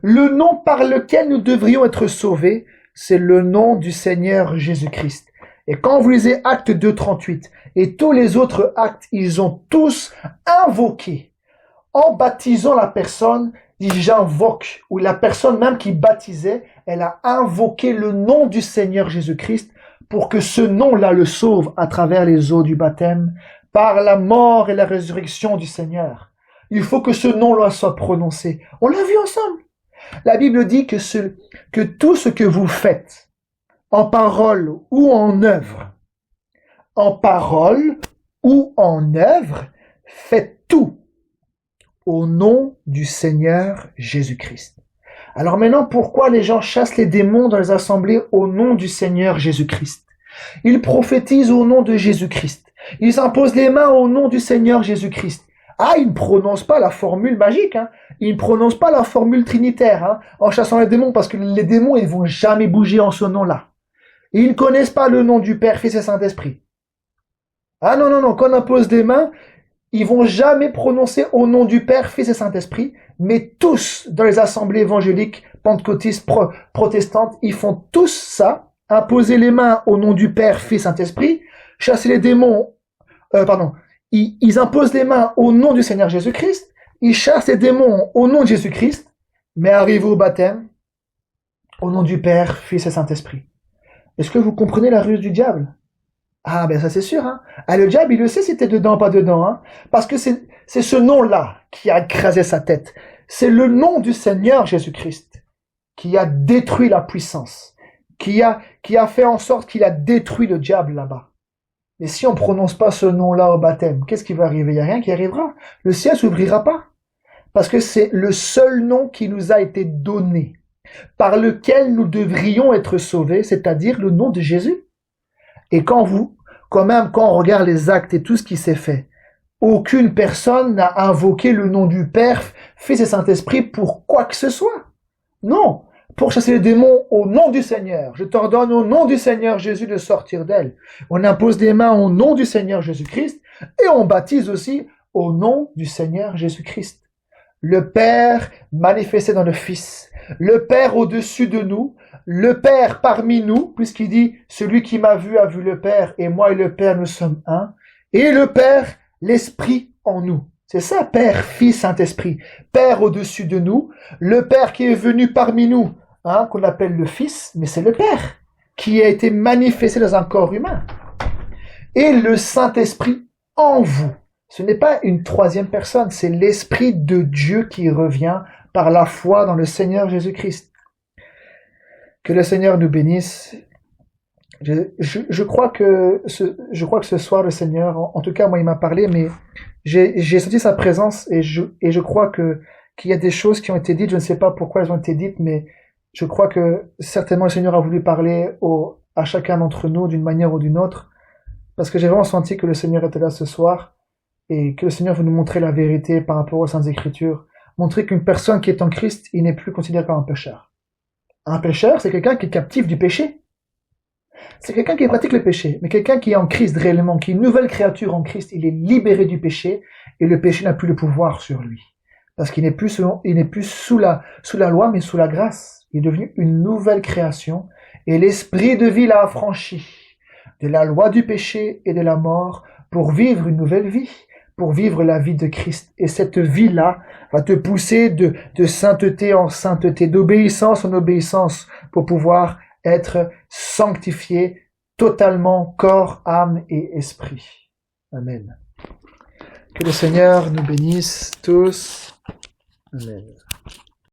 Le nom par lequel nous devrions être sauvés, c'est le nom du Seigneur Jésus-Christ. Et quand vous lisez Actes 2:38 et tous les autres actes, ils ont tous invoqué, en baptisant la personne, dit j'invoque, ou la personne même qui baptisait, elle a invoqué le nom du Seigneur Jésus-Christ pour que ce nom-là le sauve à travers les eaux du baptême, par la mort et la résurrection du Seigneur. Il faut que ce nom-là soit prononcé. On l'a vu ensemble. La Bible dit que tout ce que vous faites, en parole ou en œuvre, faites tout au nom du Seigneur Jésus-Christ. Alors maintenant, pourquoi les gens chassent les démons dans les assemblées au nom du Seigneur Jésus-Christ? Ils prophétisent au nom de Jésus-Christ. Ils imposent les mains au nom du Seigneur Jésus-Christ. Ah, ils ne prononcent pas la formule magique, hein. Ils ne prononcent pas la formule trinitaire, hein, en chassant les démons, parce que les démons, ils vont jamais bouger en ce nom-là. Ils ne connaissent pas le nom du Père, Fils et Saint-Esprit. Ah non, quand on impose des mains, ils vont jamais prononcer au nom du Père, Fils et Saint-Esprit, mais tous, dans les assemblées évangéliques, pentecôtistes, protestantes, ils font tous ça, imposer les mains au nom du Père, Fils et Saint-Esprit, chasser les démons, ils imposent les mains au nom du Seigneur Jésus-Christ, ils chassent les démons au nom de Jésus-Christ, mais arrivent au baptême, au nom du Père, Fils et Saint-Esprit. Est-ce que vous comprenez la ruse du diable? Ah ben ça c'est sûr, hein. Ah, le diable il le sait si t'es dedans ou pas dedans, hein. Parce que c'est ce nom-là qui a écrasé sa tête. C'est le nom du Seigneur Jésus-Christ qui a détruit la puissance, qui a fait en sorte qu'il a détruit le diable là-bas. Mais si on prononce pas ce nom-là au baptême, qu'est-ce qui va arriver? Il n'y a rien qui arrivera. Le ciel s'ouvrira pas. Parce que c'est le seul nom qui nous a été donné, par lequel nous devrions être sauvés, c'est-à-dire le nom de Jésus. Et quand on regarde les actes et tout ce qui s'est fait, aucune personne n'a invoqué le nom du Père, Fils et Saint-Esprit pour quoi que ce soit. Non, pour chasser les démons au nom du Seigneur. Je t'ordonne au nom du Seigneur Jésus de sortir d'elle. On impose des mains au nom du Seigneur Jésus-Christ et on baptise aussi au nom du Seigneur Jésus-Christ. Le Père manifesté dans le Fils, le Père au-dessus de nous, le Père parmi nous, puisqu'il dit « Celui qui m'a vu a vu le Père, et moi et le Père nous sommes un », et le Père, l'Esprit en nous. C'est ça, Père, Fils, Saint-Esprit. Père au-dessus de nous, le Père qui est venu parmi nous, hein, qu'on appelle le Fils, mais c'est le Père qui a été manifesté dans un corps humain. Et le Saint-Esprit en vous. Ce n'est pas une troisième personne, c'est l'Esprit de Dieu qui revient par la foi dans le Seigneur Jésus-Christ. Que le Seigneur nous bénisse. Je crois que ce soir le Seigneur, en tout cas moi il m'a parlé, mais j'ai senti sa présence et je crois qu'il y a des choses qui ont été dites, je ne sais pas pourquoi elles ont été dites, mais je crois que certainement le Seigneur a voulu parler à chacun d'entre nous d'une manière ou d'une autre, parce que j'ai vraiment senti que le Seigneur était là ce soir et que le Seigneur veut nous montrer la vérité par rapport aux Saintes Écritures, montrer qu'une personne qui est en Christ, il n'est plus considéré comme un pécheur. Un pécheur, c'est quelqu'un qui est captif du péché. C'est quelqu'un qui pratique le péché, mais quelqu'un qui est en Christ réellement, qui est une nouvelle créature en Christ, il est libéré du péché et le péché n'a plus le pouvoir sur lui. Parce qu'il n'est plus sous la loi, mais sous la grâce. Il est devenu une nouvelle création et l'esprit de vie l'a affranchi de la loi du péché et de la mort pour vivre une nouvelle vie, pour vivre la vie de Christ. Et cette vie-là va te pousser de sainteté en sainteté, d'obéissance en obéissance pour pouvoir être sanctifié totalement, corps, âme et esprit. Amen. Que le Seigneur nous bénisse tous. Amen.